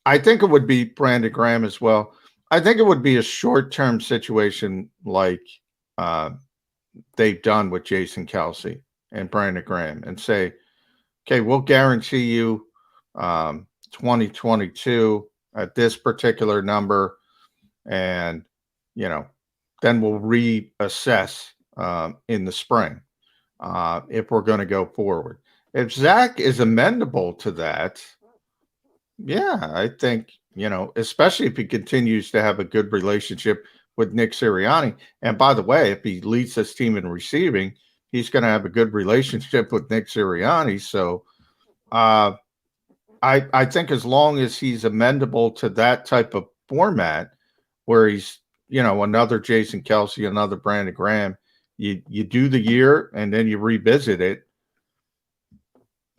I think it would be Brandon Graham as well. I think it would be a short-term situation like they've done with Jason Kelce and Brandon Graham and say, okay, we'll guarantee you 2022 at this particular number. And, then we'll reassess in the spring if we're going to go forward. If Zach is amenable to that, yeah, I think, especially if he continues to have a good relationship with Nick Sirianni. And by the way, if he leads this team in receiving, he's going to have a good relationship with Nick Sirianni. So I think as long as he's amenable to that type of format where he's, another Jason Kelce, another Brandon Graham, you do the year and then you revisit it.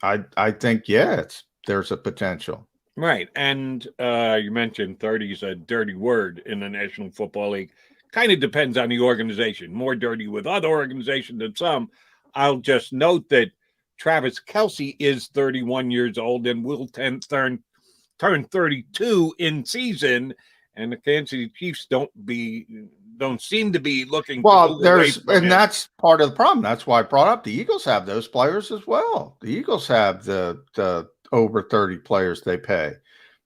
I think, there's a potential. Right. And you mentioned 30 is a dirty word in the National Football League. Kind of depends on the organization. More dirty with other organizations than some. I'll just note that Travis Kelce is 31 years old and will turn 32 in season. And the Kansas City Chiefs don't seem to be looking. Well, that's part of the problem. That's why I brought up the Eagles have those players as well. The Eagles have the over 30 players they pay.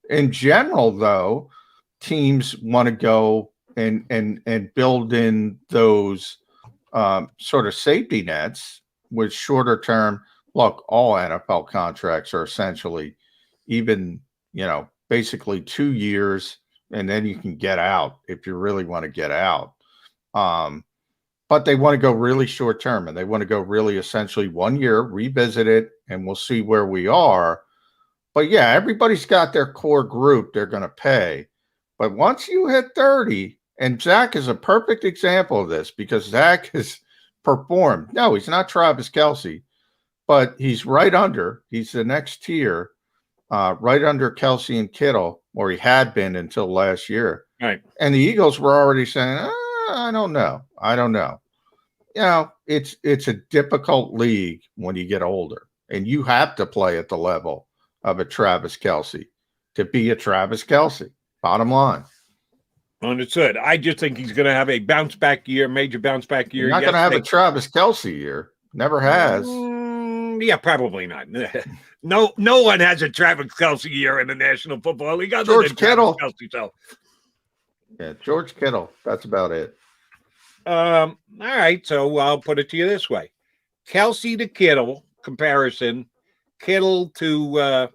In general, though, teams want to go and build in those sort of safety nets with shorter term. Look, all NFL contracts are essentially even, basically 2 years, and then you can get out if you really want to get out. But they want to go really short term, and they want to go really essentially 1 year, revisit it, and we'll see where we are. But yeah, everybody's got their core group they're going to pay. But once you hit 30, and Zach is a perfect example of this because Zach has performed. No, he's not Travis Kelce, but he's right under. He's the next tier, right under Kelce and Kittle, or he had been until last year. Right. And the Eagles were already saying, I don't know. It's a difficult league when you get older, and you have to play at the level of a Travis Kelce to be a Travis Kelce. Bottom line. Understood. I just think he's going to have a bounce back year, major bounce back year. You're not going to have a Travis Kelce year. Never has. Yeah, probably not. No one has a Travis Kelce year in the National Football League. George Kittle. Kelce, so. Yeah, George Kittle. That's about it. All right, so I'll put it to you this way. Kelce to Kittle comparison, Kittle to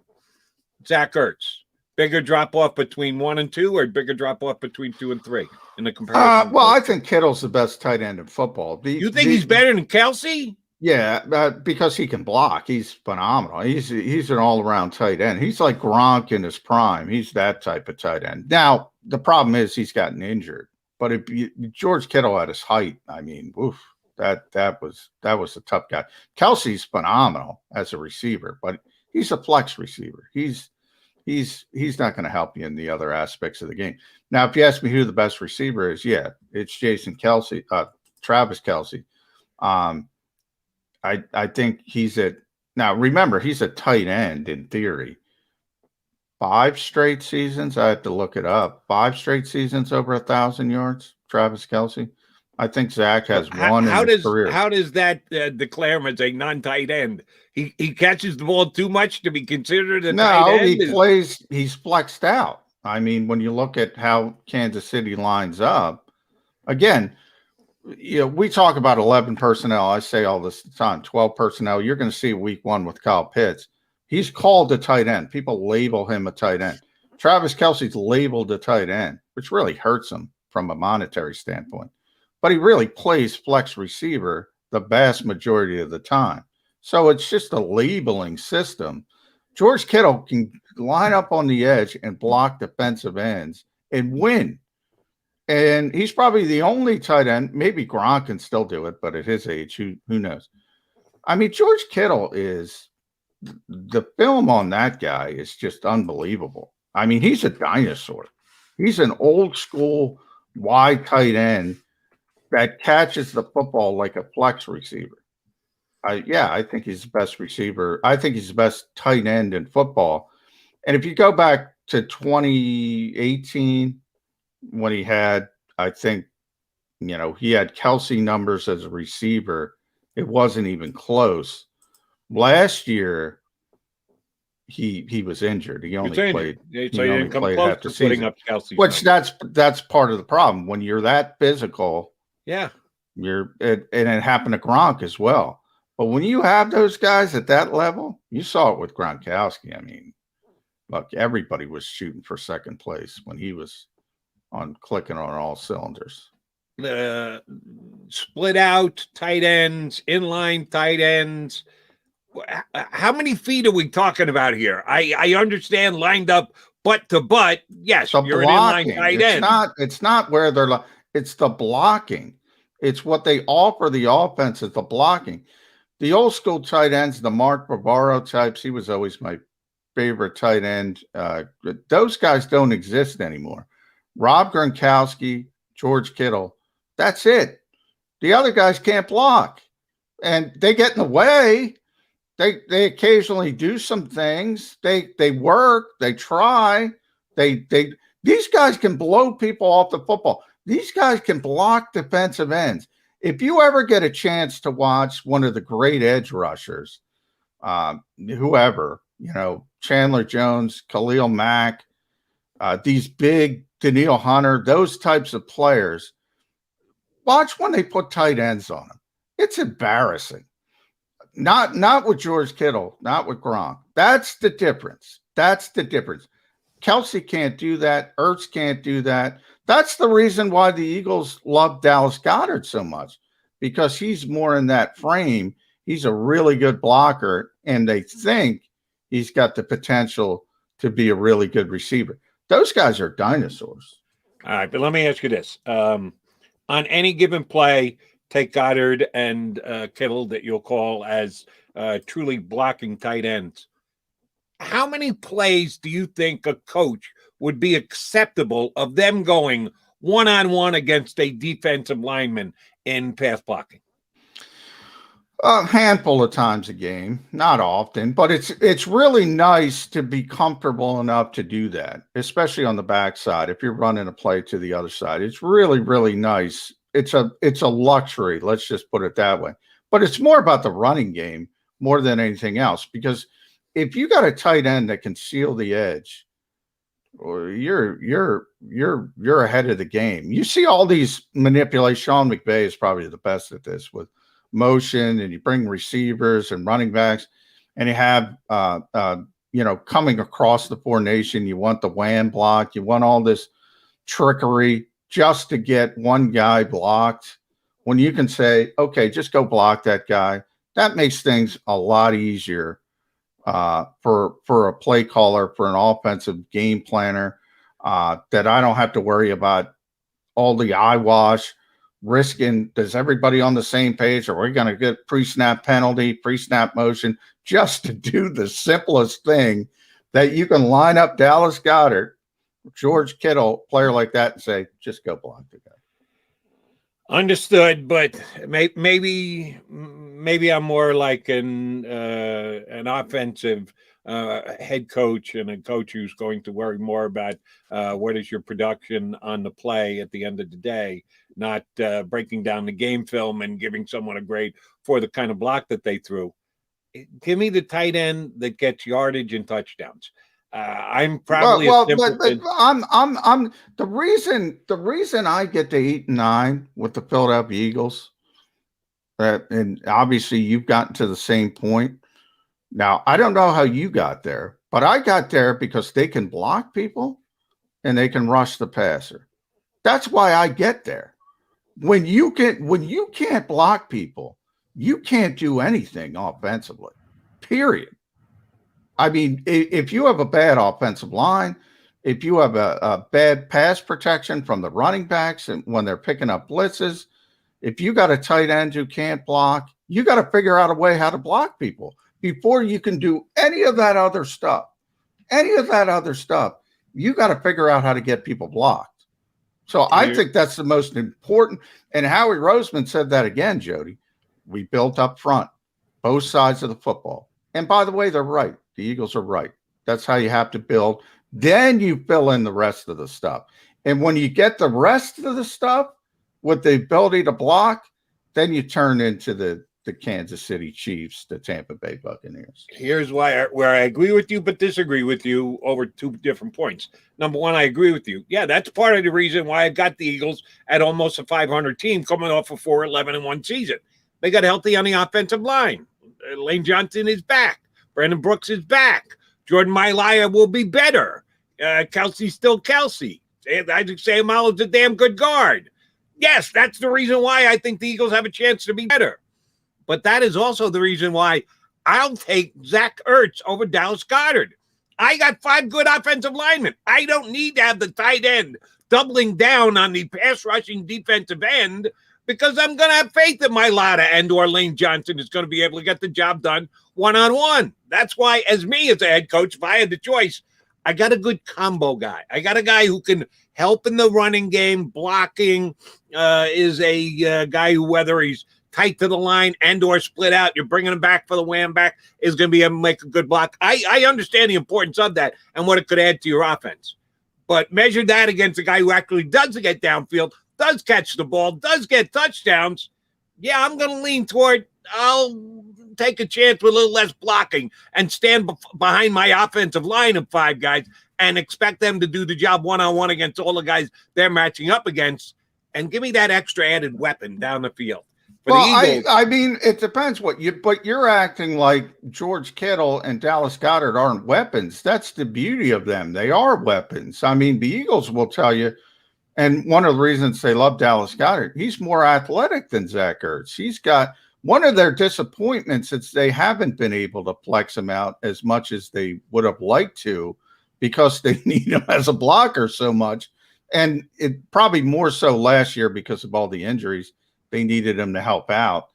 Zach Ertz. Bigger drop-off between 1 and 2 or bigger drop-off between 2 and 3 in the comparison? Well, I think Kittle's the best tight end in football. You think he's better than Kelce? Yeah, because he can block. He's phenomenal. He's an all-around tight end. He's like Gronk in his prime. He's that type of tight end. Now, the problem is he's gotten injured. But if George Kittle at his height, I mean, oof, that was a tough guy. Kelsey's phenomenal as a receiver, but he's a flex receiver. He's not going to help you in the other aspects of the game. Now, if you ask me who the best receiver is, yeah, it's Travis Kelce. I think he's now remember, he's a tight end in theory. 5 straight seasons, I have to look it up. 5 straight seasons over 1,000 yards, Travis Kelce. I think Zach has one in his career. How does that declare him as a non-tight end? He catches the ball too much to be considered a tight end? No, he's flexed out. I mean, when you look at how Kansas City lines up, again, we talk about 11 personnel. I say all this time, 12 personnel. You're going to see week 1 with Kyle Pitts. He's called a tight end. People label him a tight end. Travis Kelce's labeled a tight end, which really hurts him from a monetary standpoint. But he really plays flex receiver the vast majority of the time. So it's just a labeling system. George Kittle can line up on the edge and block defensive ends and win. And he's probably the only tight end. Maybe Gronk can still do it, but at his age, who knows? I mean, George Kittle is the film on that guy is just unbelievable. I mean, he's a dinosaur. He's an old school wide tight end that catches the football like a flex receiver. I think he's the best receiver. I think he's the best tight end in football. And if you go back to 2018, when he had, I think, he had Kelce numbers as a receiver, it wasn't even close. Last year, he was injured. He only played. So he didn't come close to putting up Kelce. Which that's part of the problem. When you're that physical, and it happened to Gronk as well. But when you have those guys at that level, you saw it with Gronkowski. I mean, look, everybody was shooting for second place when he was clicking on all cylinders. Split out tight ends, inline tight ends. How many feet are we talking about here? I understand lined up butt to butt. Yes, you're an inline tight end. It's not where they're. It's the blocking. It's what they offer the offense is the blocking. The old school tight ends, the Mark Bavaro types. He was always my favorite tight end. Those guys don't exist anymore. Rob Gronkowski, George Kittle. That's it. The other guys can't block, and they get in the way. They occasionally do some things. They work. They try. These guys can blow people off the football. These guys can block defensive ends. If you ever get a chance to watch one of the great edge rushers, whoever, Chandler Jones, Khalil Mack, these big Daniil Hunter, those types of players, watch when they put tight ends on them. It's embarrassing. Not with George Kittle, not with Gronk. That's the difference. Kelce can't do that. Ertz can't do that. That's the reason why the Eagles love Dallas Goedert so much, because he's more in that frame. He's a really good blocker, and they think he's got the potential to be a really good receiver. Those guys are dinosaurs. All right, but let me ask you this. On any given play, take Goddard and Kittle that you'll call as truly blocking tight ends. How many plays do you think a coach would be acceptable of them going one-on-one against a defensive lineman in pass blocking? A handful of times a game, not often, but it's really nice to be comfortable enough to do that, especially on the backside. If you're running a play to the other side, it's really, really nice. It's a luxury. Let's just put it that way. But it's more about the running game more than anything else, because if you got a tight end that can seal the edge, or you're ahead of the game. You see all these manipulations. Sean McVay is probably the best at this with motion, and you bring receivers and running backs, and you have coming across the formation. You want the wham block. You want all this trickery just to get one guy blocked. When you can say, okay, just go block that guy. that makes things a lot easier for a play caller, for an offensive game planner, that I don't have to worry about all the eyewash, risking, is everybody on the same page? Are we going to get pre-snap penalty, pre-snap motion, just to do the simplest thing that you can line up Dallas Goedert, George Kittle, player like that, and say, just go block the guy. Understood, but maybe I'm more like an offensive head coach and a coach who's going to worry more about what is your production on the play at the end of the day, not breaking down the game film and giving someone a grade for the kind of block that they threw. Give me the tight end that gets yardage and touchdowns. I'm probably but I'm the reason I get to 8 and 9 with the Philadelphia Eagles, and obviously you've gotten to the same point. Now, I don't know how you got there, but I got there because they can block people and they can rush the passer. That's why I get there. When you can't block people, you can't do anything offensively, period. I mean, if you have a bad offensive line, if you have a bad pass protection from the running backs and when they're picking up blitzes, if you got a tight end who can't block, you got to figure out a way how to block people before you can do any of that other stuff. You got to figure out how to get people blocked. So I think that's the most important. And Howie Roseman said that again, Jody. We built up front, both sides of the football. And by the way, they're right. The Eagles are right. That's how you have to build. Then you fill in the rest of the stuff. And when you get the rest of the stuff with the ability to block, then you turn into the Kansas City Chiefs, the Tampa Bay Buccaneers. Here's where I agree with you but disagree with you over 2 different points. Number one, I agree with you. Yeah, that's part of the reason why I got the Eagles at almost a 500 team coming off a 4-11-1 season. They got healthy on the offensive line. Lane Johnson is back. Brandon Brooks is back. Jordan Mailata will be better. Kelsey's still Kelsey. Isaac Seumalo's a damn good guard. Yes, that's the reason why I think the Eagles have a chance to be better. But that is also the reason why I'll take Zach Ertz over Dallas Goedert. I got 5 good offensive linemen. I don't need to have the tight end doubling down on the pass rushing defensive end because I'm going to have faith that Mailata and or Lane Johnson is going to be able to get the job done one-on-one. That's why, as a head coach, if I had the choice, I got a good combo guy. I got a guy who can help in the running game, blocking, is a guy who, whether he's tight to the line and or split out, you're bringing him back for the wham back, is going to be able to make a good block. I understand the importance of that and what it could add to your offense. But measure that against a guy who actually does get downfield, does catch the ball, does get touchdowns. Yeah, I'm going to lean toward I'll take a chance with a little less blocking and stand behind my offensive line of 5 guys and expect them to do the job one-on-one against all the guys they're matching up against and give me that extra added weapon down the field. I mean, it depends but you're acting like George Kittle and Dallas Goedert aren't weapons. That's the beauty of them. They are weapons. I mean, the Eagles will tell you, and one of the reasons they love Dallas Goedert, he's more athletic than Zach Ertz. He's got one of their disappointments is they haven't been able to flex him out as much as they would have liked to because they need him as a blocker so much. And it probably more so last year because of all the injuries. They needed him to help out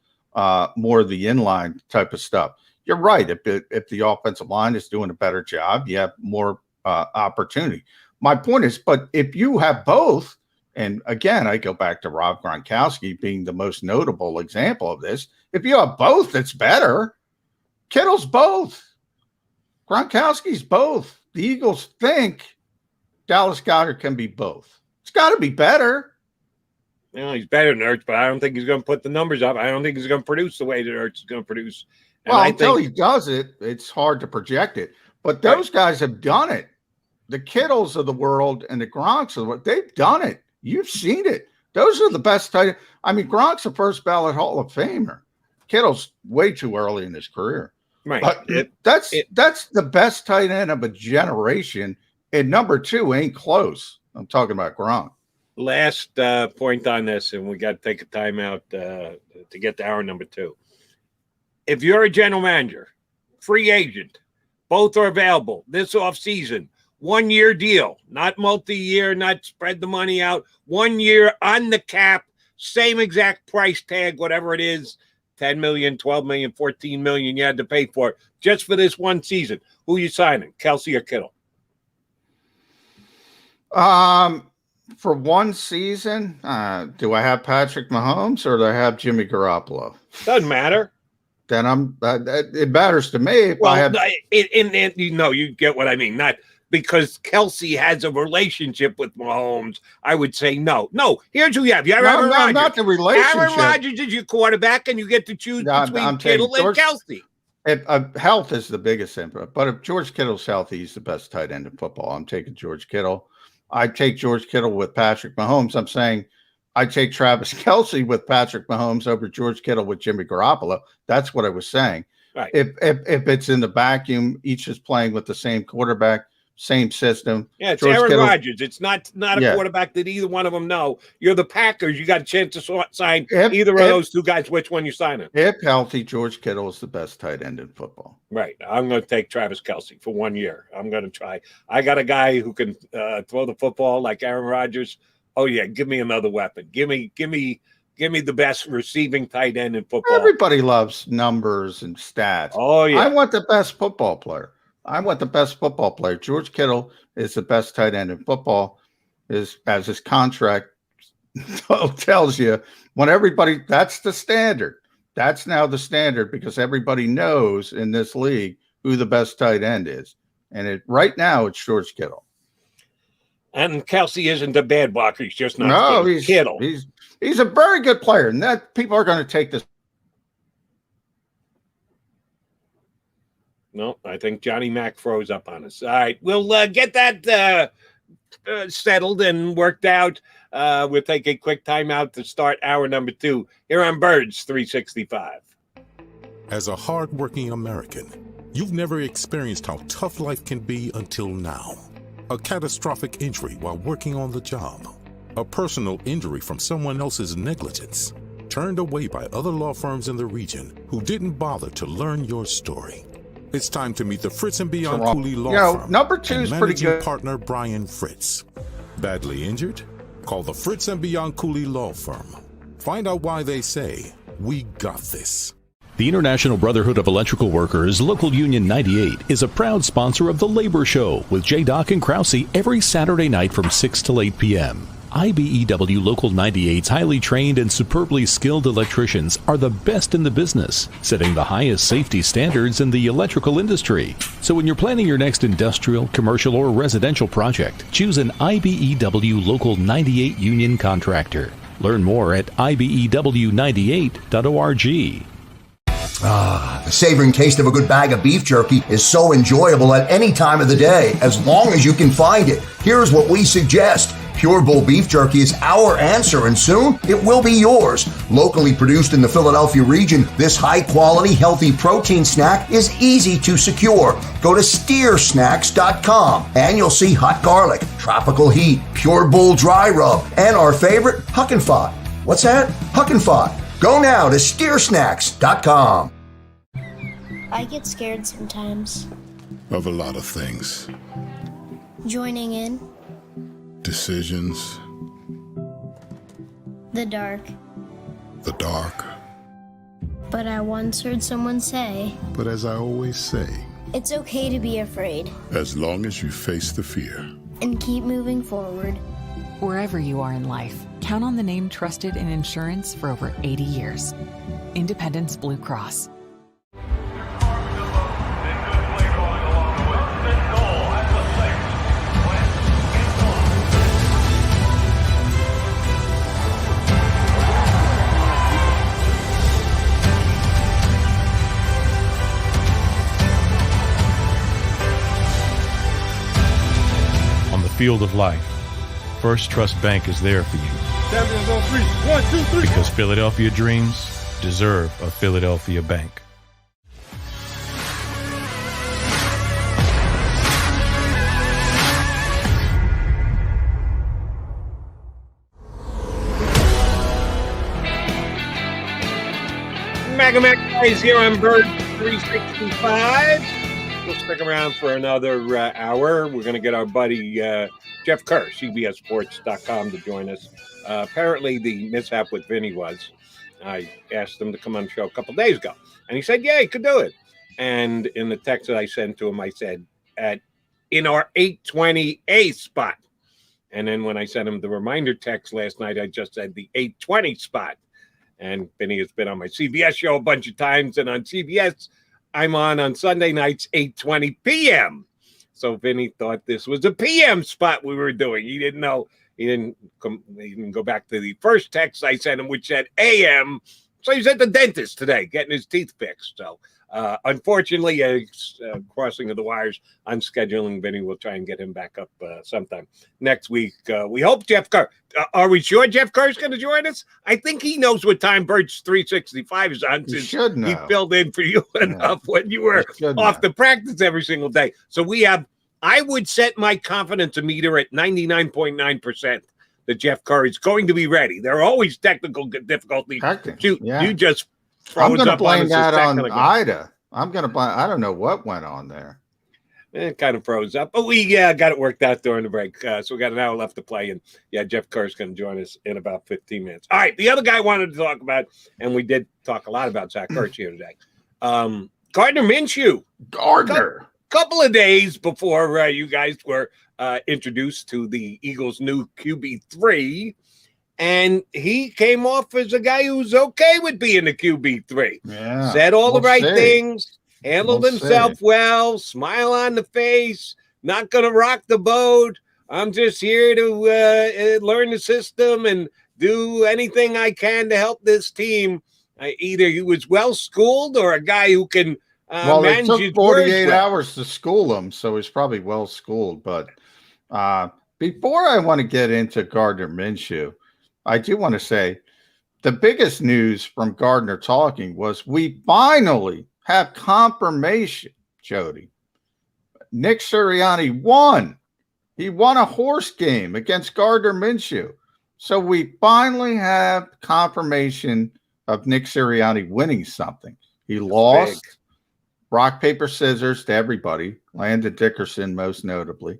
more of the inline type of stuff. You're right. If the offensive line is doing a better job, you have more opportunity. My point is, but if you have both, and again, I go back to Rob Gronkowski being the most notable example of this. If you have both, it's better. Kittle's both. Gronkowski's both. The Eagles think Dallas Goedert can be both. It's got to be better. You know, he's better than Ertz, but I don't think he's going to put the numbers up. I don't think he's going to produce the way that Ertz is going to produce. And well, until he does it, it's hard to project it. But those guys have done it. The Kittles of the world and the Gronks of the world, they've done it. You've seen it. Those are the best tight. I mean, Gronk's a first ballot Hall of Famer. Kittle's way too early in his career. Right. But that's the best tight end of a generation. And number 2 ain't close. I'm talking about Gronk. Last point on this, and we got to take a timeout to get to hour number 2. if you're a general manager, free agent, both are available this offseason, 1 year deal, not multi-year, not spread the money out, 1 year on the cap, same exact price tag, whatever it is, 10 million, 12 million, 14 million you had to pay for it just for this one season. Who you signing, Kelsey or Kittle? For one season, do I have Patrick Mahomes or do I have Jimmy Garoppolo? Doesn't matter. Then it matters to me. If I have, you get what I mean. Not because Kelsey has a relationship with Mahomes. I would say no. Here's who you have. You have Aaron Rodgers. Not the relationship. Aaron Rodgers is your quarterback, and you get to choose between Kittle and Kelsey. Health is the biggest input, but if George Kittle's healthy, he's the best tight end in football. I'm taking George Kittle. I take George Kittle with Patrick Mahomes. I'm saying I take Travis Kelsey with Patrick Mahomes over George Kittle with Jimmy Garoppolo. That's what I was saying. Right. If it's in the vacuum, each is playing with the same quarterback, same system. Yeah, it's Aaron Rodgers. It's not a quarterback that either one of them know. You're the Packers. You got a chance to sign either of those two guys. Which one you signing? If healthy, George Kittle is the best tight end in football. Right. I'm going to take Travis Kelsey for 1 year. I'm going to try. I got a guy who can throw the football like Aaron Rodgers. Oh yeah, give me another weapon. Give me the best receiving tight end in football. Everybody loves numbers and stats. Oh yeah. I want the best football player. George Kittle is the best tight end in football, as his contract tells you. That's the standard. That's now the standard because everybody knows in this league who the best tight end is. And right now it's George Kittle. And Kelsey isn't a bad blocker. He's just not he's Kittle. He's a very good player. And that people are going to take this. No, I think Johnny Mac froze up on us. All right, we'll get that settled and worked out. We'll take a quick timeout to start hour number 2 here on Birds 365. As a hardworking American, you've never experienced how tough life can be until now. A catastrophic injury while working on the job. A personal injury from someone else's negligence. Turned away by other law firms in the region who didn't bother to learn your story. It's time to meet the Fritz and Beyond Cooley Law Firm. Number 2 is pretty good. Partner Brian Fritz. Badly injured? Call the Fritz and Beyond Cooley Law Firm. Find out why they say, "We got this." The International Brotherhood of Electrical Workers, Local Union 98, is a proud sponsor of The Labor Show with J. and Krause every Saturday night from 6 till 8 p.m. IBEW Local 98's highly trained and superbly skilled electricians are the best in the business, setting the highest safety standards in the electrical industry. So when you're planning your next industrial, commercial, or residential project, choose an IBEW Local 98 union contractor. Learn more at IBEW98.org. The savoring taste of a good bag of beef jerky is so enjoyable at any time of the day, as long as you can find it. Here's what we suggest. Pure Bull Beef Jerky is our answer, and soon it will be yours. Locally produced in the Philadelphia region, this high-quality, healthy protein snack is easy to secure. Go to steersnacks.com, and you'll see hot garlic, tropical heat, Pure Bull dry rub, and our favorite, Huck and Fod. What's that? Huck and Fod. Go now to steersnacks.com. I get scared sometimes. Of a lot of things. Joining in. Decisions. The dark. The dark. But I once heard someone say, But as I always say, it's okay to be afraid. as long as you face the fear. And keep moving forward. Wherever you are in life, count on the name trusted in insurance for over 80 years. Independence Blue Cross. On the field of life, First Trust Bank is there for you. Champions on 3. 1, 2, 3. Because Philadelphia dreams deserve a Philadelphia bank. Mega guys here on Bird 365. We'll stick around for another hour. We're going to get our buddy Jeff Kerr, CBSSports.com, to join us. Apparently, the mishap with Vinnie was I asked him to come on the show a couple days ago, and he said, yeah, he could do it. And in the text that I sent to him, I said, in our 8:20 spot. And then when I sent him the reminder text last night, I just said the 8:20 spot. And Vinny has been on my CBS show a bunch of times. And on CBS, I'm on Sunday nights, 8:20 p.m. So Vinny thought this was a p.m. spot we were doing. He didn't know. He didn't go back to the first text I sent him, which said a.m. So he's at the dentist today getting his teeth fixed. So unfortunately, crossing of the wires on scheduling. Vinny will try and get him back up sometime next week. We hope Jeff Kerr. Are we sure Jeff Kerr is going to join us? I think he knows what time Birds 365 is on. He should know. He filled in for you enough when you were off the practice every single day. So we have, I would set my confidence meter at 99.9% that Jeff Kerr is going to be ready. There are always technical difficulties. You just I'm going to blame that on again. Ida. I'm going to blame. I don't know what went on there. It kind of froze up, but we got it worked out during the break. So we got an hour left to play, and Jeff Kerr is going to join us in about 15 minutes. All right, the other guy I wanted to talk about, and we did talk a lot about Zach Ertz here today. Gardner Minshew. Couple of days before you guys were introduced to the Eagles' new QB3. And he came off as a guy who's okay with being a QB3. Yeah, said all the right things, handled himself well, smile on the face, not going to rock the boat. I'm just here to learn the system and do anything I can to help this team. Either he was well-schooled or a guy who can manage it his took 48 words hours to school him, so he's probably well-schooled. But before I want to get into Gardner Minshew, I do want to say the biggest news from Gardner talking was we finally have confirmation, Jody. Nick Sirianni won. He won a horse game against Gardner Minshew. So we finally have confirmation of Nick Sirianni winning something. He lost rock, paper, scissors to everybody, Landon Dickerson most notably.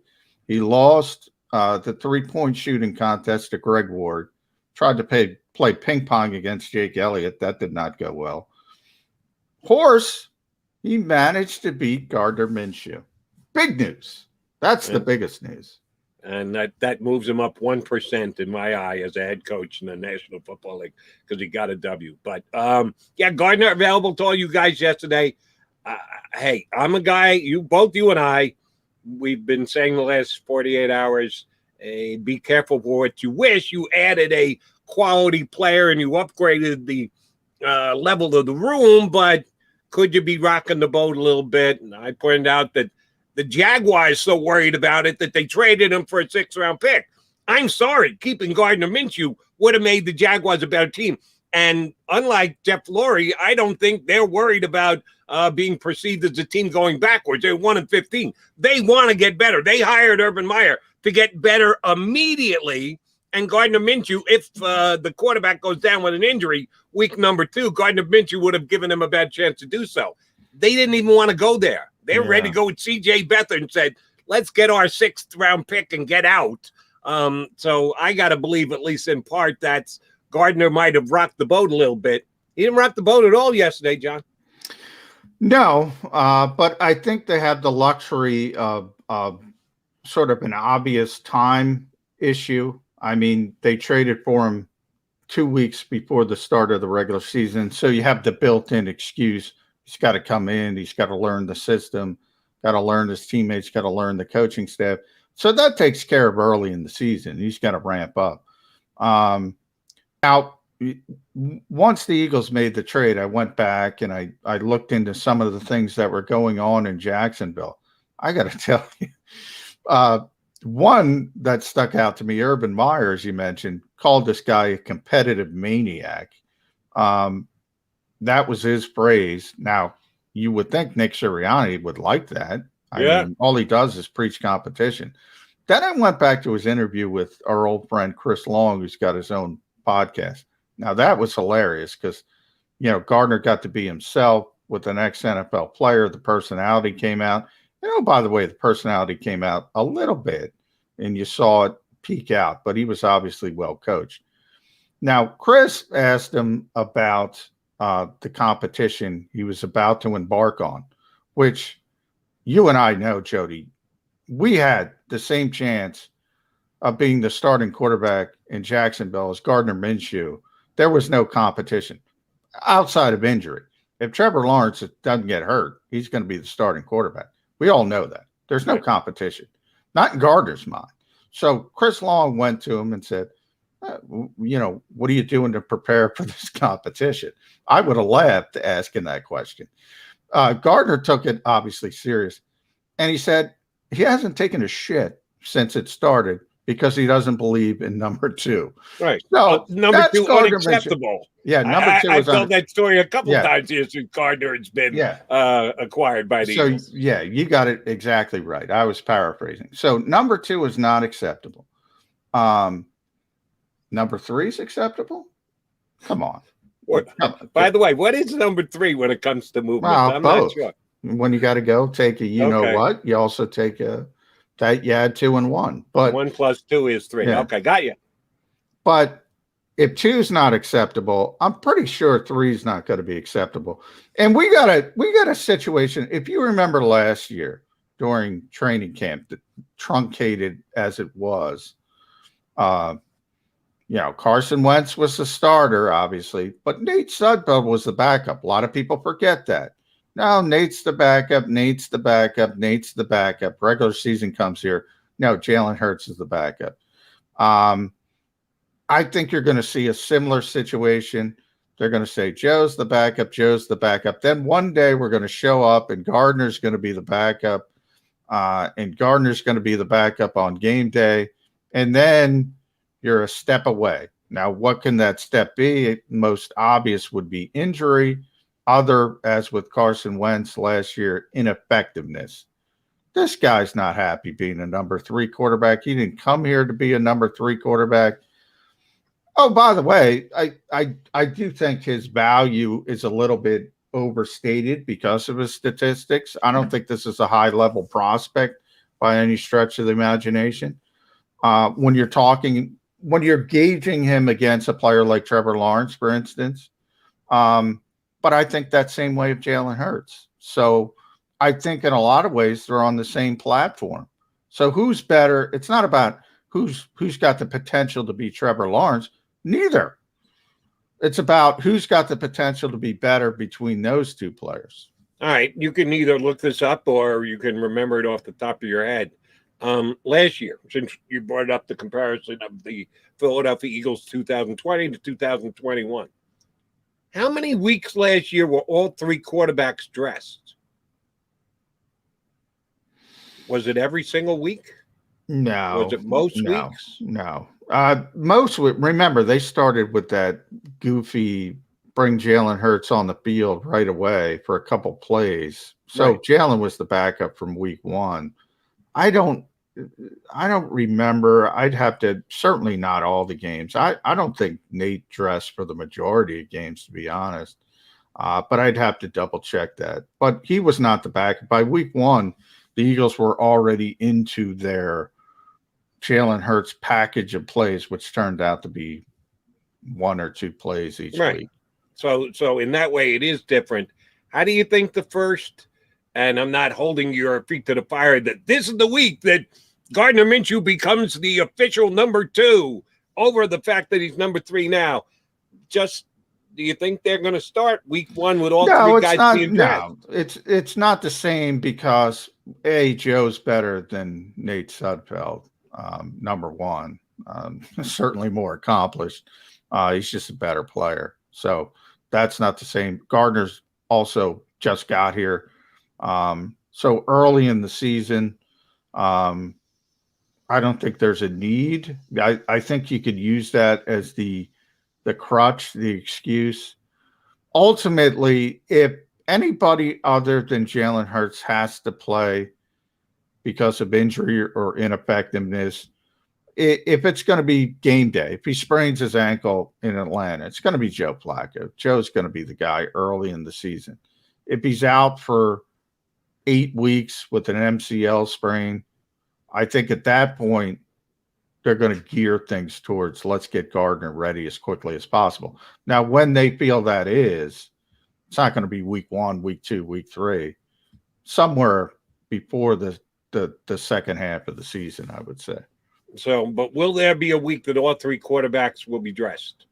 He lost the three-point shooting contest to Greg Ward. Tried to play ping pong against Jake Elliott. That did not go well. Horse, he managed to beat Gardner Minshew. Big news. That's the biggest news. And that moves him up 1% in my eye as a head coach in the National Football League because he got a W. But, Gardner available to all you guys yesterday. Hey, I'm a guy, both you and I, we've been saying the last 48 hours, be careful for what you wish. You added a quality player and you upgraded the level of the room, but could you be rocking the boat a little bit? And I pointed out that the Jaguars so worried about it that they traded him for a 6th-round pick. I'm sorry, keeping Gardner Minshew would have made the Jaguars a better team. And unlike Jeff Lurie, I don't think they're worried about being perceived as a team going backwards. They're 1-15. They want to get better. They hired Urban Meyer to get better immediately. And Gardner Minshew, if the quarterback goes down with an injury, week number 2, Gardner Minshew would have given him a bad chance to do so. They didn't even want to go there. They were ready to go with C.J. Beathard and said, let's get our 6th-round pick and get out. So I got to believe, at least in part, that's Gardner might have rocked the boat a little bit. He didn't rock the boat at all yesterday, John. No, but I think they have the luxury of sort of an obvious time issue. I mean, they traded for him 2 weeks before the start of the regular season. So you have the built-in excuse. He's got to come in. He's got to learn the system, got to learn his teammates, got to learn the coaching staff. So that takes care of early in the season. He's got to ramp up. Now, once the Eagles made the trade, I went back and I looked into some of the things that were going on in Jacksonville. I got to tell you, one that stuck out to me, Urban Meyer, as you mentioned, called this guy a competitive maniac. That was his phrase. Now, you would think Nick Sirianni would like that. I mean, all he does is preach competition. Then I went back to his interview with our old friend Chris Long, who's got his own podcast. Now, that was hilarious because Gardner got to be himself with an ex-NFL player. The personality came out. By the way, the personality came out a little bit, and you saw it peak out, but he was obviously well coached. Now, Chris asked him about the competition he was about to embark on, which you and I know, Jody, we had the same chance of being the starting quarterback in Jacksonville as Gardner Minshew. There was no competition outside of injury. If Trevor Lawrence doesn't get hurt, he's going to be the starting quarterback. We all know that. There's no competition, not in Gardner's mind. So Chris Long went to him and said, what are you doing to prepare for this competition? I would have laughed asking that question. Gardner took it obviously serious. And he said he hasn't taken a shit since it started because he doesn't believe in number 2. Right. So number 2 unacceptable. Yeah, number 2 I've told that story a couple times here since Gardner has been acquired by the Eagles. Yeah, you got it exactly right. I was paraphrasing. So number 2 is not acceptable. Number 3 is acceptable? Come on. By the way, what is number 3 when it comes to movement? I'm both. not sure. When you got to go, take a know what. You also take that you add 2 and 1. But 1 plus 2 is 3. Yeah. Okay, got you. But if 2 is not acceptable, I'm pretty sure 3 is not going to be acceptable. And we got a situation. If you remember last year during training camp, truncated as it was, Carson Wentz was the starter, obviously, but Nate Sudfeld was the backup. A lot of people forget that. No, Nate's the backup. Nate's the backup. Nate's the backup. Regular season comes here. No, Jalen Hurts is the backup. I think you're going to see a similar situation. They're going to say, Joe's the backup. Joe's the backup. Then one day we're going to show up and Gardner's going to be the backup. And Gardner's going to be the backup on game day. And then you're a step away. Now, what can that step be? Most obvious would be injury. Other, as with Carson Wentz last year, ineffectiveness. This guy's not happy being a number 3 quarterback. He didn't come here to be a number 3 quarterback. Oh, by the way, I do think his value is a little bit overstated because of his statistics. I don't think this is a high-level prospect by any stretch of the imagination. When you're gauging him against a player like Trevor Lawrence, for instance, but I think that same way of Jalen Hurts. So I think in a lot of ways they're on the same platform. So who's better? It's not about who's got the potential to be Trevor Lawrence. Neither. It's about who's got the potential to be better between those 2 players. All right. You can either look this up or you can remember it off the top of your head. Last year, since you brought up the comparison of the Philadelphia Eagles 2020 to 2021, how many weeks last year were all 3 quarterbacks dressed? Was it every single week? No. Was it most weeks? No. Remember, they started with that goofy bring Jalen Hurts on the field right away for a couple plays. So Jalen was the backup from week 1. I don't remember. I'd have to, certainly not all the games. I don't think Nate dressed for the majority of games, to be honest. But I'd have to double check that. But he was not the backup. By week 1, the Eagles were already into their Jalen Hurts package of plays, which turned out to be 1 or 2 plays each week. So in that way, it is different. How do you think the first, and I'm not holding your feet to the fire, that this is the week that Gardner Minshew becomes the official number 2 over the fact that he's number 3 now. Just, do you think they're going to start week 1 with all 3 guys being drafted? No, it's not the same because Joe's better than Nate Sudfeld, number 1. Certainly more accomplished. He's just a better player. So that's not the same. Gardner's also just got here. So early in the season, I don't think there's a need. I think you could use that as the crutch, the excuse. Ultimately, if anybody other than Jalen Hurts has to play because of injury or ineffectiveness, if it's going to be game day, if he sprains his ankle in Atlanta, it's going to be Joe Flacco. Joe's going to be the guy early in the season. If he's out for 8 weeks with an MCL sprain, I think at that point, they're going to gear things towards let's get Gardner ready as quickly as possible. Now, when they feel that is, it's not going to be week 1, week 2, week 3, somewhere before the second half of the season, I would say. So, but will there be a week that all 3 quarterbacks will be dressed?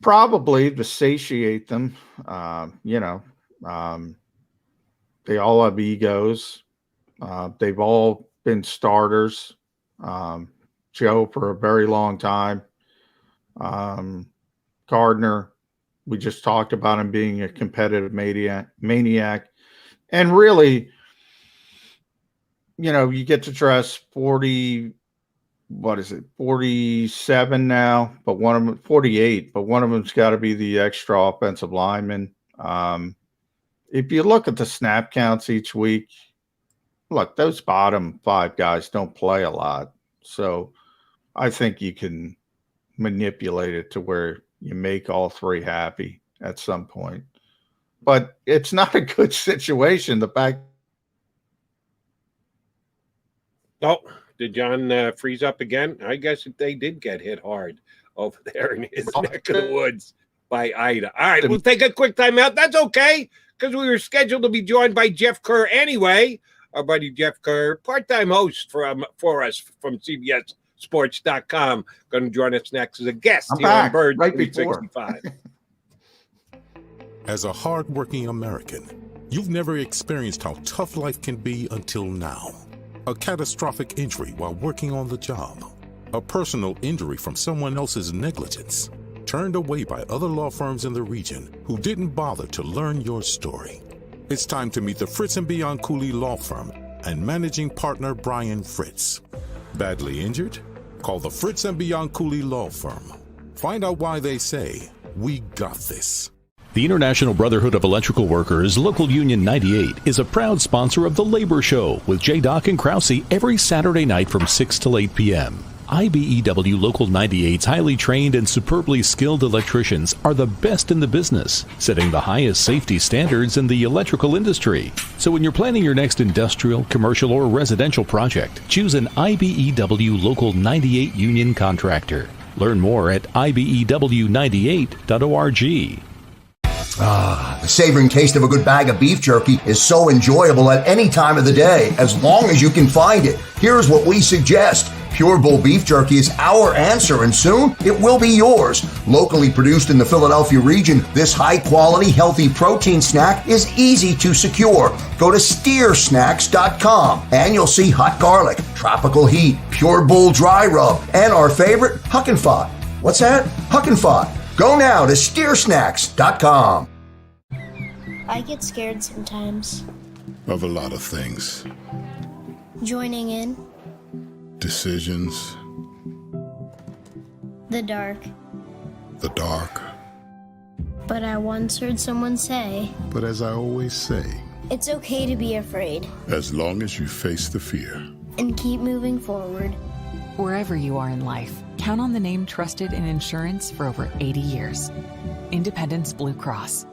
Probably to satiate them. They all have egos. They've all been starters. Joe for a very long time. Gardner, we just talked about him being a competitive maniac. And really, you get to dress 47 now, but 48, but one of them's got to be the extra offensive lineman. If you look at the snap counts each week, look, those bottom 5 guys don't play a lot. So I think you can manipulate it to where you make all 3 happy at some point. But it's not a good situation. The fact. Oh, did John freeze up again? I guess they did get hit hard over there in his neck of the woods by Ida. All right, we'll take a quick timeout. That's okay, because we were scheduled to be joined by Jeff Kerr anyway. Our buddy Jeff Kerr, part-time host for us from CBSSports.com, going to join us next as a guest here on Bird right 365. As a hardworking American, you've never experienced how tough life can be until now. A catastrophic injury while working on the job. A personal injury from someone else's negligence. Turned away by other law firms in the region who didn't bother to learn your story. It's time to meet the Fritz & Bianculli Law Firm and managing partner Brian Fritz. Badly injured? Call the Fritz & Bianculli Law Firm. Find out why they say, "We got this." The International Brotherhood of Electrical Workers, Local Union 98, is a proud sponsor of The Labor Show with J. and Krause every Saturday night from 6 till 8 p.m. IBEW Local 98's highly trained and superbly skilled electricians are the best in the business, setting the highest safety standards in the electrical industry. So when you're planning your next industrial, commercial, or residential project, choose an IBEW Local 98 union contractor. Learn more at IBEW98.org. The savoring taste of a good bag of beef jerky is so enjoyable at any time of the day, as long as you can find it. Here's what we suggest. Pure Bull beef jerky is our answer, and soon it will be yours. Locally produced in the Philadelphia region, this high-quality, healthy protein snack is easy to secure. Go to steersnacks.com, and you'll see hot garlic, tropical heat, Pure Bull dry rub, and our favorite, Huck and Fod. What's that? Huck and Fod. Go now to steersnacks.com. I get scared sometimes. Of a lot of things. Joining in. Decisions. The dark. The dark. But I once heard someone say, But as I always say, it's okay to be afraid. as long as you face the fear. And keep moving forward. Wherever you are in life, count on the name trusted in insurance for over 80 years. Independence Blue Cross.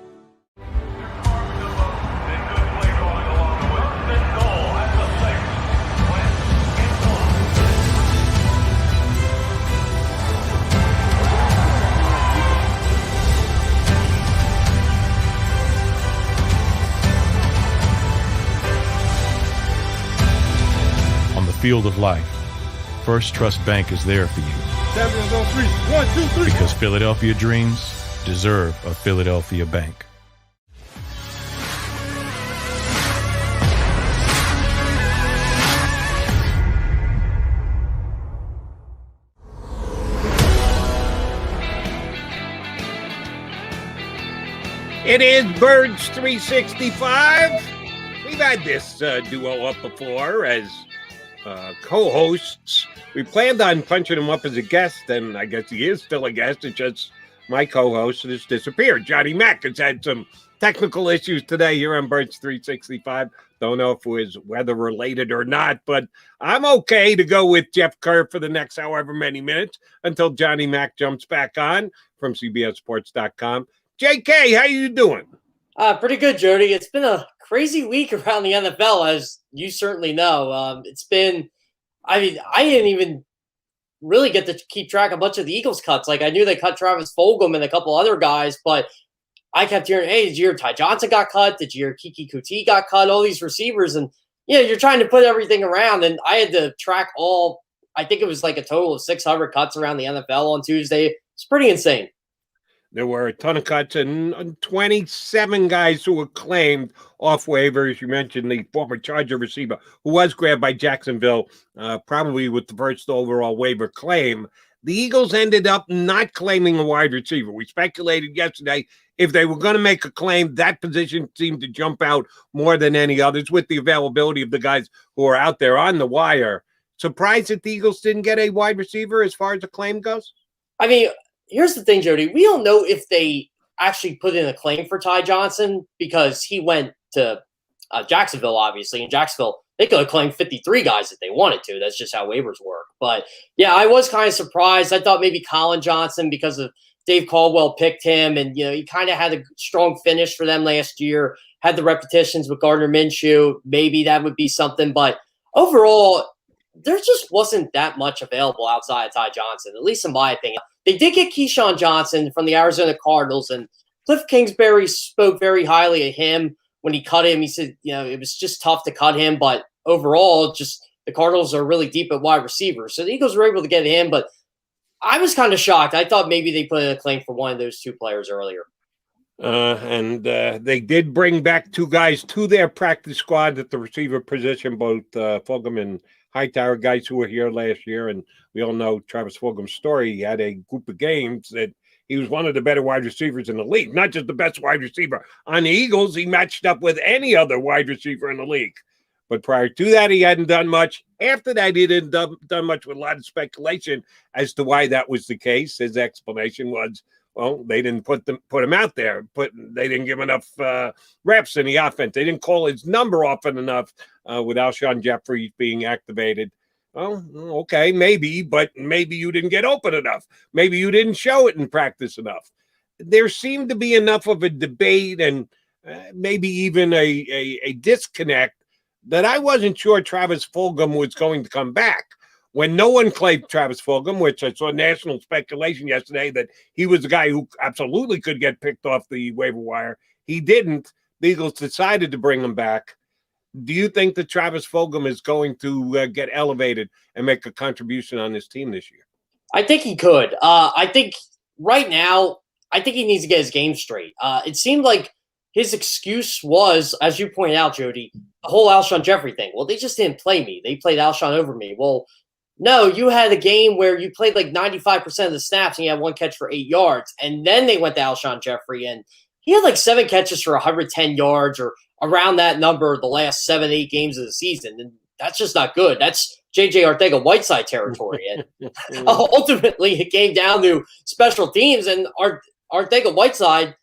On the field of life, First Trust Bank is there for you. Champions on 3. 1, 2, 3. Because Philadelphia dreams deserve a Philadelphia bank. It is Birds 365. We've had this duo up before as co-hosts. We planned on punching him up as a guest, and I guess he is still a guest. It's just my co-host has disappeared. Johnny Mack has had some technical issues today here on Birds 365. Don't know if it was weather related or not, but I'm okay to go with Jeff Kerr for the next however many minutes until Johnny Mac jumps back on from CBSSports.com. JK, how you doing? Pretty good, Jody. It's been a crazy week around the NFL, as you certainly know. It's been, I didn't even really get to keep track of a bunch of the Eagles cuts. Like, I knew they cut Travis Fulgham and a couple other guys, but I kept hearing, hey, did you hear Ty Johnson got cut? Did you hear Kiki Kuti got cut? All these receivers. And, you're trying to put everything around. And I had to track I think it was like a total of 600 cuts around the NFL on Tuesday. It's pretty insane. There were a ton of cuts and 27 guys who were claimed off waivers. You mentioned the former Charger receiver who was grabbed by Jacksonville, probably with the first overall waiver claim. The Eagles ended up not claiming a wide receiver. We speculated yesterday if they were going to make a claim, that position seemed to jump out more than any others with the availability of the guys who are out there on the wire. Surprised that the Eagles didn't get a wide receiver as far as the claim goes? I mean, here's the thing, Jody. We don't know if they actually put in a claim for Ty Johnson because he went to Jacksonville, obviously. In Jacksonville, they could have claimed 53 guys if they wanted to. That's just how waivers work. But, yeah, I was kind of surprised. I thought maybe Colin Johnson, because of Dave Caldwell picked him, and, he kind of had a strong finish for them last year, had the repetitions with Gardner Minshew. Maybe that would be something. But overall, there just wasn't that much available outside of Ty Johnson, at least in my opinion. They did get Keyshawn Johnson from the Arizona Cardinals, and Cliff Kingsbury spoke very highly of him when he cut him. He said, it was just tough to cut him, but overall, just the Cardinals are really deep at wide receiver. So the Eagles were able to get him, but I was kind of shocked. I thought maybe they put in a claim for one of those two players earlier. And they did bring back two guys to their practice squad at the receiver position, both Fulgham and Hightower, guys who were here last year. And we all know Travis Fulgham's story. He had a group of games that he was one of the better wide receivers in the league, not just the best wide receiver. On the Eagles, he matched up with any other wide receiver in the league. But prior to that, he hadn't done much. After that, he didn't done much with a lot of speculation as to why that was the case. His explanation was, well, they didn't put him out there. They didn't give enough reps in the offense. They didn't call his number often enough with Alshon Jeffrey being activated. Well, okay, maybe, but maybe you didn't get open enough. Maybe you didn't show it in practice enough. There seemed to be enough of a debate and maybe even a disconnect that I wasn't sure Travis Fulgham was going to come back. When no one claimed Travis Fulgham, which I saw national speculation yesterday that he was the guy who absolutely could get picked off the waiver wire, he didn't. The Eagles decided to bring him back. Do you think that Travis Fulgham is going to get elevated and make a contribution on this team this year? I think he could. I think right now, I think he needs to get his game straight. It seemed like his excuse was, as you pointed out, Jody, the whole Alshon Jeffrey thing. Well, they just didn't play me. They played Alshon over me. Well, no, you had a game where you played like 95% of the snaps and you had one catch for 8 yards. And then they went to Alshon Jeffrey, and he had like 7 catches for 110 yards or around that number the last 7-8 games of the season. And that's just not good. That's J.J. Arcega-Whiteside territory. And ultimately, it came down to special teams, and Arcega-Whiteside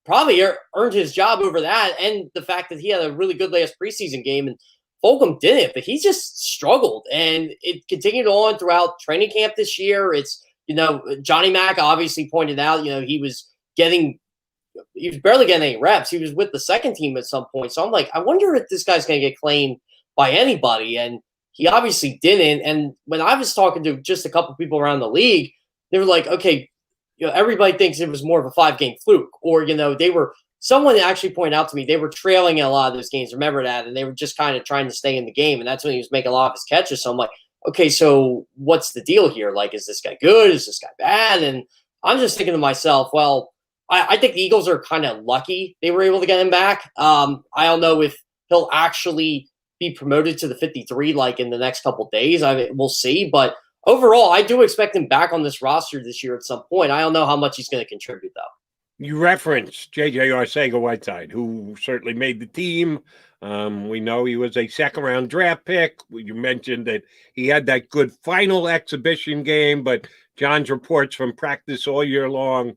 probably earned his job over that, and the fact that he had a really good last preseason game, and Fulgham didn't, but he just struggled, and it continued on throughout training camp this year. It's, Johnny Mac obviously pointed out, he was barely getting any reps. He was with the second team at some point. So I'm like, I wonder if this guy's going to get claimed by anybody, and he obviously didn't. And when I was talking to just a couple people around the league, they were like, okay, everybody thinks it was more of a 5-game fluke, or, someone actually pointed out to me they were trailing in a lot of those games. Remember that? And they were just kind of trying to stay in the game. And that's when he was making a lot of his catches. So I'm like, okay, so what's the deal here? Like, is this guy good? Is this guy bad? And I'm just thinking to myself, well, I think the Eagles are kind of lucky they were able to get him back. I don't know if he'll actually be promoted to the 53 like in the next couple days. We'll see. But overall, I do expect him back on this roster this year at some point. I don't know how much he's going to contribute, though. You referenced J.J. Arcega-Whiteside, who certainly made the team. We know he was a second-round draft pick. You mentioned that he had that good final exhibition game, but John's reports from practice all year long,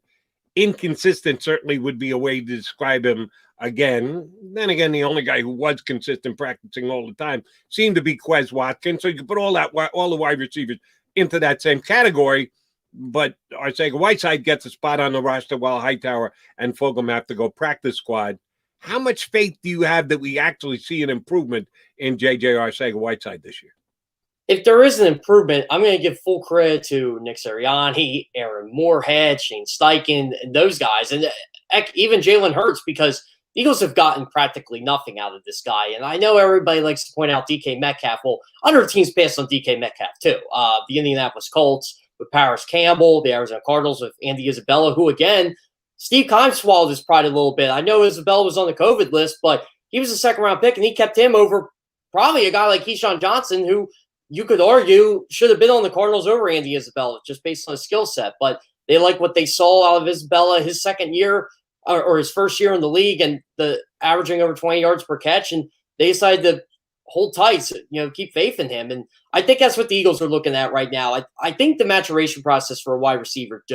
inconsistent certainly would be a way to describe him again. Then again, the only guy who was consistent practicing all the time seemed to be Quez Watkins. So you can put all the wide receivers into that same category. But Arcega-Whiteside gets a spot on the roster while Hightower and Fulgham have to go practice squad. How much faith do you have that we actually see an improvement in J.J. Arcega-Whiteside this year? If there is an improvement, I'm going to give full credit to Nick Sirianni, Aaron Moorhead, Shane Steichen, and those guys, and even Jalen Hurts, because the Eagles have gotten practically nothing out of this guy. And I know everybody likes to point out DK Metcalf. Well, other teams passed on DK Metcalf too. The Indianapolis Colts with Paris Campbell, the Arizona Cardinals with Andy Isabella, who, again, Steve Keim swallowed his pride a little bit. I know Isabella was on the COVID list, but he was a second-round pick, and he kept him over probably a guy like Keyshawn Johnson, who you could argue should have been on the Cardinals over Andy Isabella just based on his skill set. But they like what they saw out of Isabella his second year or his first year in the league, and the averaging over 20 yards per catch, and they decided to hold tight, keep faith in him. And I think that's what the Eagles are looking at right now. I think the maturation process for a wide receiver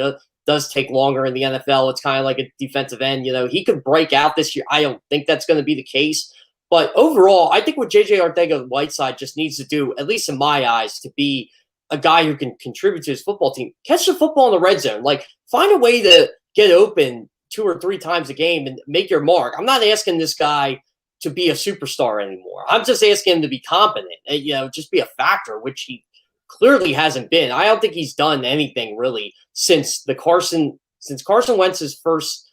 does take longer in the NFL. It's kind of like a defensive end. He could break out this year. I don't think that's going to be the case. But overall, I think what J.J. Arcega-Whiteside just needs to do, at least in my eyes, to be a guy who can contribute to his football team, catch the football in the red zone. Like, find a way to get open 2 or 3 times a game and make your mark. I'm not asking this guy to be a superstar anymore. I'm just asking him to be competent, just be a factor, which he clearly hasn't been. I don't think he's done anything really since Carson Wentz's first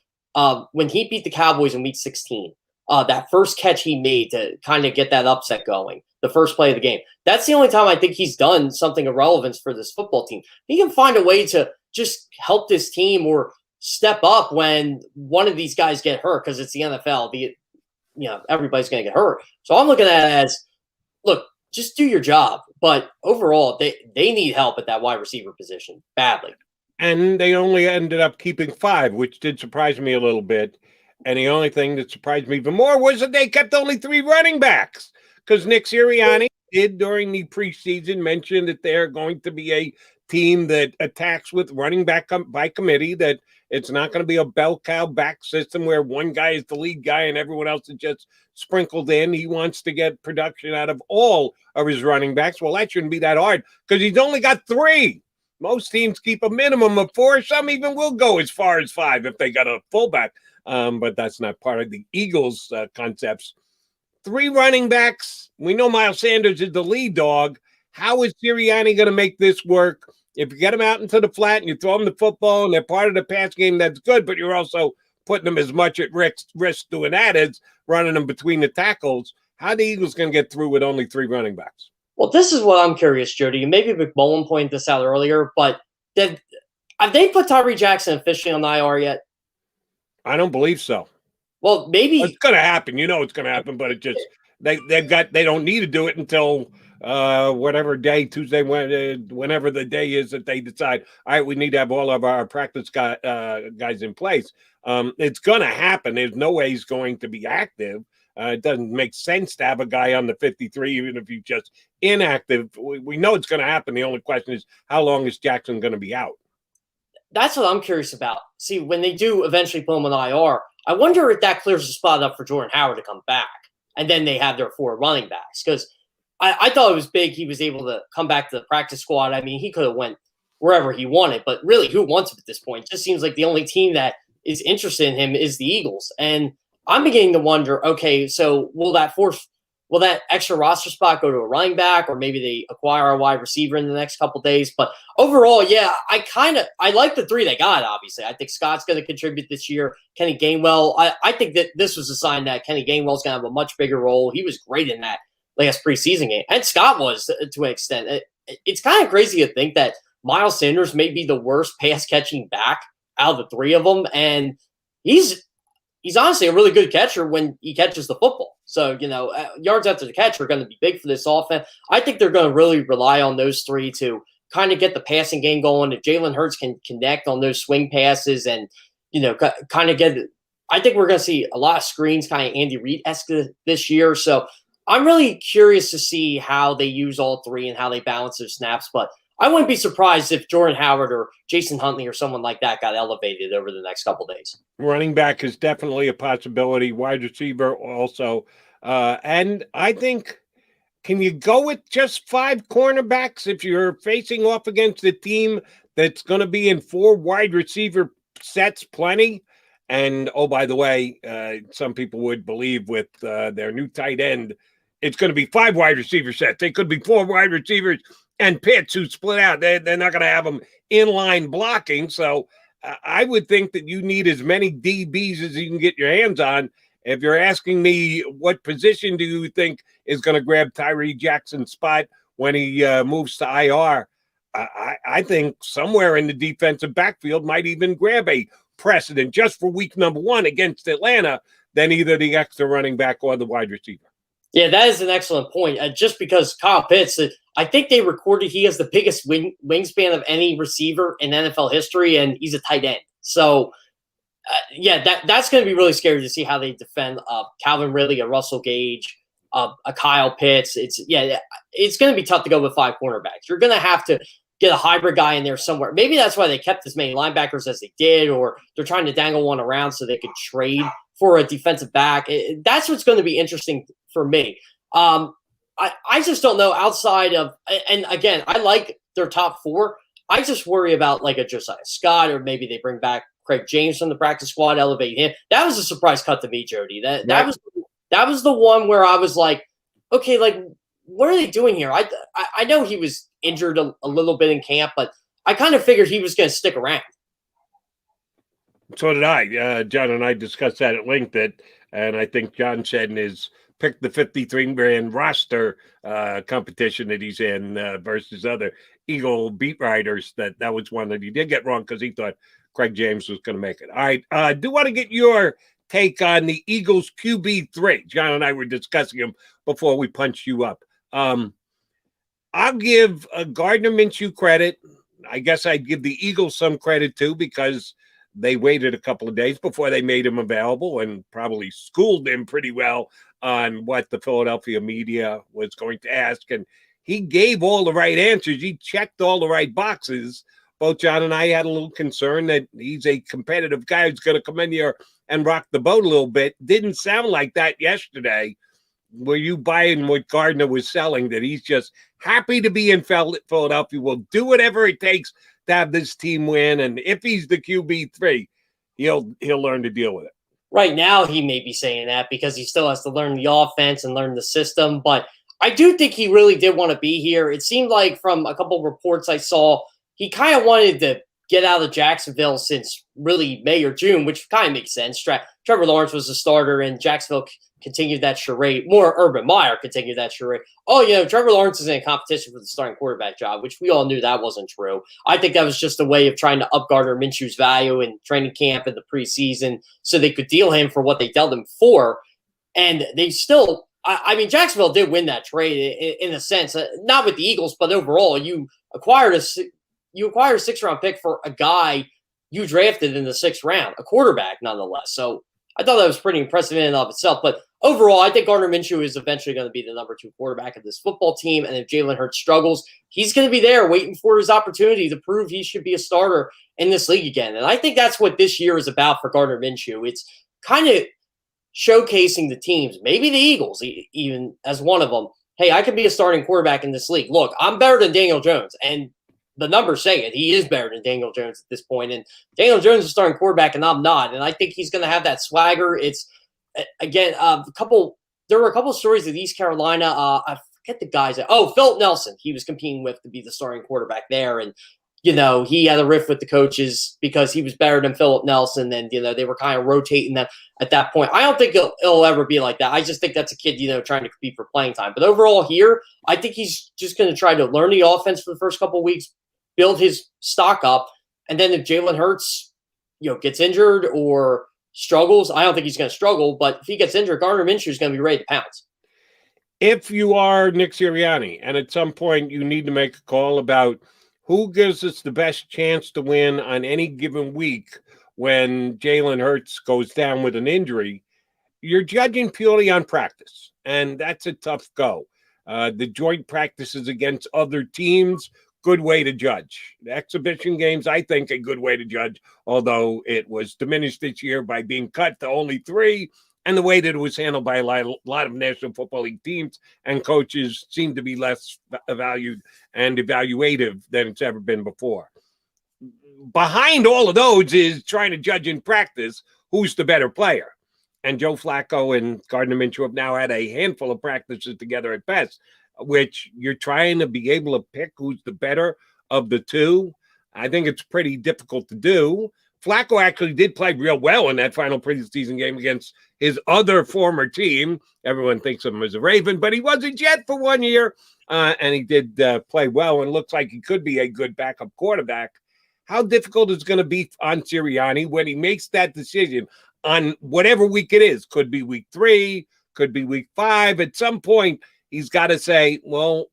when he beat the Cowboys in Week 16. That first catch he made to kind of get that upset going, the first play of the game. That's the only time I think he's done something of relevance for this football team. He can find a way to just help this team or step up when one of these guys get hurt, because it's the NFL. Everybody's going to get hurt. So I'm looking at it as, look, just do your job. But overall, they need help at that wide receiver position badly. And they only ended up keeping 5, which did surprise me a little bit. And the only thing that surprised me even more was that they kept only 3 running backs, because Nick Sirianni did during the preseason mention that they're going to be a team that attacks with running back by committee, that it's not going to be a bell cow back system where one guy is the lead guy and everyone else is just sprinkled in. He wants to get production out of all of his running backs. Well, that shouldn't be that hard because he's only got 3. Most teams keep a minimum of 4. Some even will go as far as 5 if they got a fullback. But that's not part of the Eagles' concepts. 3 running backs. We know Miles Sanders is the lead dog. How is Sirianni going to make this work? If you get them out into the flat and you throw them the football and they're part of the pass game, that's good, but you're also putting them as much at risk doing that as running them between the tackles. How are the Eagles going to get through with only 3 running backs? Well, this is what I'm curious, Jody, and maybe McMullen pointed this out earlier, but have they put Tyree Jackson officially on the IR yet? I don't believe so. Well, maybe it's going to happen. It's going to happen, but it just they don't need to do it until whatever day, Tuesday, whenever the day is that they decide, all right, we need to have all of our practice guys in place. It's going to happen. There's no way he's going to be active. It doesn't make sense to have a guy on the 53, even if he's just inactive. We know it's going to happen. The only question is, how long is Jackson going to be out? That's what I'm curious about. See, when they do eventually put him on IR, I wonder if that clears the spot up for Jordan Howard to come back, and then they have their 4 running backs. Because I thought it was big he was able to come back to the practice squad. I mean, he could have went wherever he wanted, but really, who wants him at this point? It just seems like the only team that is interested in him is the Eagles. And I'm beginning to wonder, okay, so will that extra roster spot go to a running back, or maybe they acquire a wide receiver in the next couple of days? But overall, yeah, I like the 3 they got, obviously. I think Scott's going to contribute this year. Kenny Gainwell, I think that this was a sign that Kenny Gainwell's going to have a much bigger role. He was great in that last preseason game, and Scott was to an extent. It's kind of crazy to think that Miles Sanders may be the worst pass-catching back out of the 3 of them, and he's honestly a really good catcher when he catches the football. So, yards after the catch are going to be big for this offense. I think they're going to really rely on those 3 to kind of get the passing game going. If Jalen Hurts can connect on those swing passes and, kind of get – I think we're going to see a lot of screens, kind of Andy Reid-esque this year. So I'm really curious to see how they use all 3 and how they balance their snaps. But I wouldn't be surprised if Jordan Howard or Jason Huntley or someone like that got elevated over the next couple days. Running back is definitely a possibility. Wide receiver also. And I think, can you go with just 5 cornerbacks if you're facing off against a team that's going to be in 4 wide receiver sets plenty? And, oh, by the way, some people would believe with their new tight end, it's going to be 5 wide receiver sets. They could be 4 wide receivers and Pitts who split out. They're not going to have them inline blocking. So I would think that you need as many DBs as you can get your hands on. If you're asking me what position do you think is going to grab Tyree Jackson's spot when he moves to IR, I think somewhere in the defensive backfield might even grab a precedent just for week number 1 against Atlanta than either the extra running back or the wide receiver. Yeah, that is an excellent point. Just because Kyle Pitts, I think they recorded he has the biggest wingspan of any receiver in NFL history, and he's a tight end. So, that's going to be really scary to see how they defend Calvin Ridley, a Russell Gage, a Kyle Pitts. It's going to be tough to go with 5 cornerbacks. You're going to have to get a hybrid guy in there somewhere. Maybe that's why they kept as many linebackers as they did, or they're trying to dangle one around so they could trade for a defensive back. That's what's going to be interesting for me. I just don't know outside of, and again, I like their top 4. I just worry about like a Josiah Scott, or maybe they bring back Craig James from the practice squad, elevate him. That was a surprise cut to me, Jody. That was the one where I was like, okay, like what are they doing here? I know he was injured a little bit in camp, but I kind of figured he was going to stick around. So did I. John and I discussed that at length, and I think John said in his pick the 53-man roster competition that he's in versus other Eagle beat writers, that was one that he did get wrong because he thought Craig James was going to make it. All right. I do want to get your take on the Eagles QB3. John and I were discussing him before we punched you up. I'll give Gardner Minshew credit. I guess I'd give the Eagles some credit too, because they waited a couple of days before they made him available and probably schooled him pretty well on what the Philadelphia media was going to ask. And he gave all the right answers. He checked all the right boxes. Both John and I had a little concern that he's a competitive guy who's going to come in here and rock the boat a little bit. Didn't sound like that yesterday. Were you buying what Gardner was selling, that he's just happy to be in Philadelphia, will do whatever it takes to have this team win, and if he's the QB3, he'll learn to deal with it? Right now, he may be saying that because he still has to learn the offense and learn the system, but I do think he really did want to be here. It seemed like from a couple of reports I saw, he kind of wanted to get out of Jacksonville since really May or June, which kind of makes sense. Trevor Lawrence was the starter, and Jacksonville continued that charade. More Urban Meyer continued that charade. Oh, Trevor Lawrence is in competition for the starting quarterback job, which we all knew that wasn't true. I think that was just a way of trying to up Gardner Minshew's value in training camp in the preseason so they could deal him for what they dealt him for. And they still, I mean, Jacksonville did win that trade in a sense, not with the Eagles, but overall, you acquired a 6th-round pick for a guy you drafted in the 6th round, a quarterback nonetheless. So I thought that was pretty impressive in and of itself. But overall, I think Gardner Minshew is eventually going to be the number 2 quarterback of this football team. And if Jalen Hurts struggles, he's going to be there waiting for his opportunity to prove he should be a starter in this league again. And I think that's what this year is about for Gardner Minshew. It's kind of showcasing the teams, maybe the Eagles even as one of them. Hey, I can be a starting quarterback in this league. Look, I'm better than Daniel Jones. And the numbers say it. He is better than Daniel Jones at this point. And Daniel Jones is starting quarterback, and I'm not. And I think he's going to have that swagger. It's, again, there were a couple of stories of East Carolina. I forget the guys. Philip Nelson. He was competing with to be the starting quarterback there. And, he had a riff with the coaches because he was better than Philip Nelson. And, they were kind of rotating that at that point. I don't think it'll ever be like that. I just think that's a kid, trying to compete for playing time. But overall here, I think he's just going to try to learn the offense for the first couple of weeks, build his stock up, and then if Jalen Hurts, gets injured or struggles, I don't think he's going to struggle, but if he gets injured, Gardner Minshew is going to be ready to pounce. If you are Nick Sirianni, and at some point you need to make a call about who gives us the best chance to win on any given week when Jalen Hurts goes down with an injury, you're judging purely on practice, and that's a tough go. The joint practices against other teams good way to judge. The exhibition games, I think, a good way to judge, although it was diminished this year by being cut to only 3, and the way that it was handled by a lot of National Football League teams and coaches seemed to be less valued and evaluative than it's ever been before. Behind all of those is trying to judge in practice who's the better player. And Joe Flacco and Gardner Minshew have now had a handful of practices together at best, which you're trying to be able to pick who's the better of the two. I think it's pretty difficult to do. Flacco actually did play real well in that final preseason game against his other former team. Everyone thinks of him as a Raven, but he was a Jet for 1 year, and he did play well and looks like he could be a good backup quarterback. How difficult is it going to be on Sirianni when he makes that decision on whatever week it is? Could be week 3, could be week 5. At some point, he's got to say, well,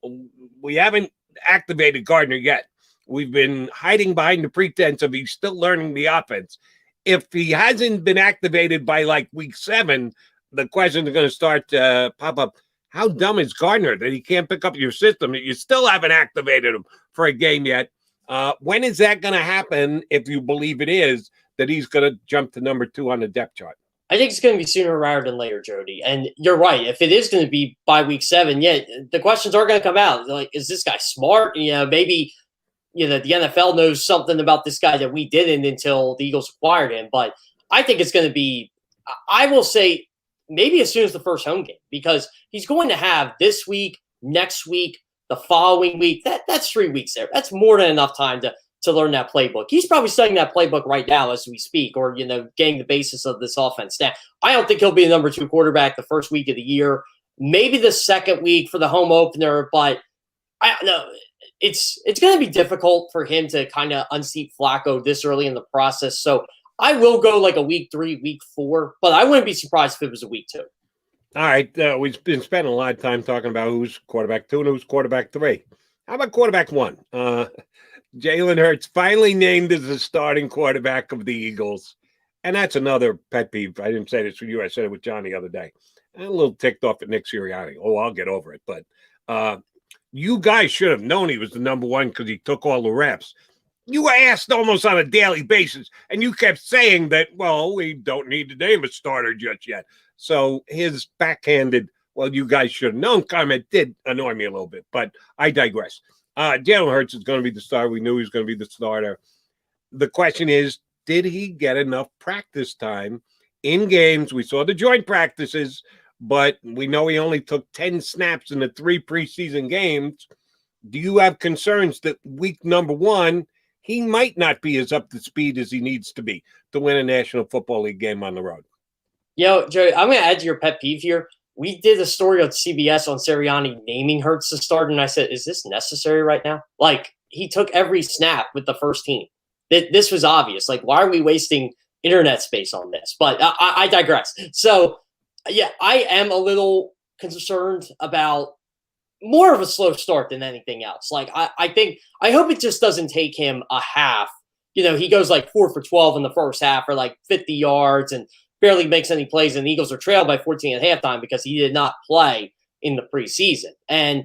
we haven't activated Gardner yet. We've been hiding behind the pretense of he's still learning the offense. If he hasn't been activated by like week 7, the questions are going to start to pop up. How dumb is Gardner that he can't pick up your system, that you still haven't activated him for a game yet? When is that going to happen, if you believe it is, that he's going to jump to number 2 on the depth chart? I think it's going to be sooner rather than later, Jody. And you're right. If it is going to be by week 7, yeah, the questions are going to come out. Like, is this guy smart? Maybe the NFL knows something about this guy that we didn't until the Eagles acquired him. But I think it's going to be, I will say, maybe as soon as the first home game, because he's going to have this week, next week, the following week. That's 3 weeks there. That's more than enough time to learn that playbook. He's probably studying that playbook right now as we speak, or, getting the basis of this offense. Now, I don't think he'll be the number 2 quarterback the first week of the year, maybe the second week for the home opener, but I don't know. It's going to be difficult for him to kind of unseat Flacco this early in the process. So I will go like a week 3, week 4, but I wouldn't be surprised if it was a week 2. All right. We've been spending a lot of time talking about who's quarterback 2 and who's quarterback 3. How about quarterback 1? Jalen Hurts finally named as the starting quarterback of the Eagles. And that's another pet peeve. I didn't say this with you. I said it with John the other day. I'm a little ticked off at Nick Sirianni. Oh, I'll get over it. But you guys should have known he was the number 1 because he took all the reps. You were asked almost on a daily basis, and you kept saying that, well, we don't need to name a starter just yet. So his backhanded, well, you guys should have known comment did annoy me a little bit, but I digress. Jalen Hurts is going to be the starter. We knew he was going to be the starter. The question is, did he get enough practice time in games? We saw the joint practices, but we know he only took 10 snaps in the 3 preseason games. Do you have concerns that week number 1, he might not be as up to speed as he needs to be to win a National Football League game on the road? Joey, I'm going to add to your pet peeve here. We did a story on CBS on Sirianni naming Hurts to start, and I said, is this necessary right now? Like, he took every snap with the first team. This was obvious. Like, why are we wasting internet space on this? But I digress. So, yeah, I am a little concerned about more of a slow start than anything else. Like, I hope it just doesn't take him a half. He goes like 4 for 12 in the first half or like 50 yards and barely makes any plays, and the Eagles are trailed by 14 at halftime because he did not play in the preseason. And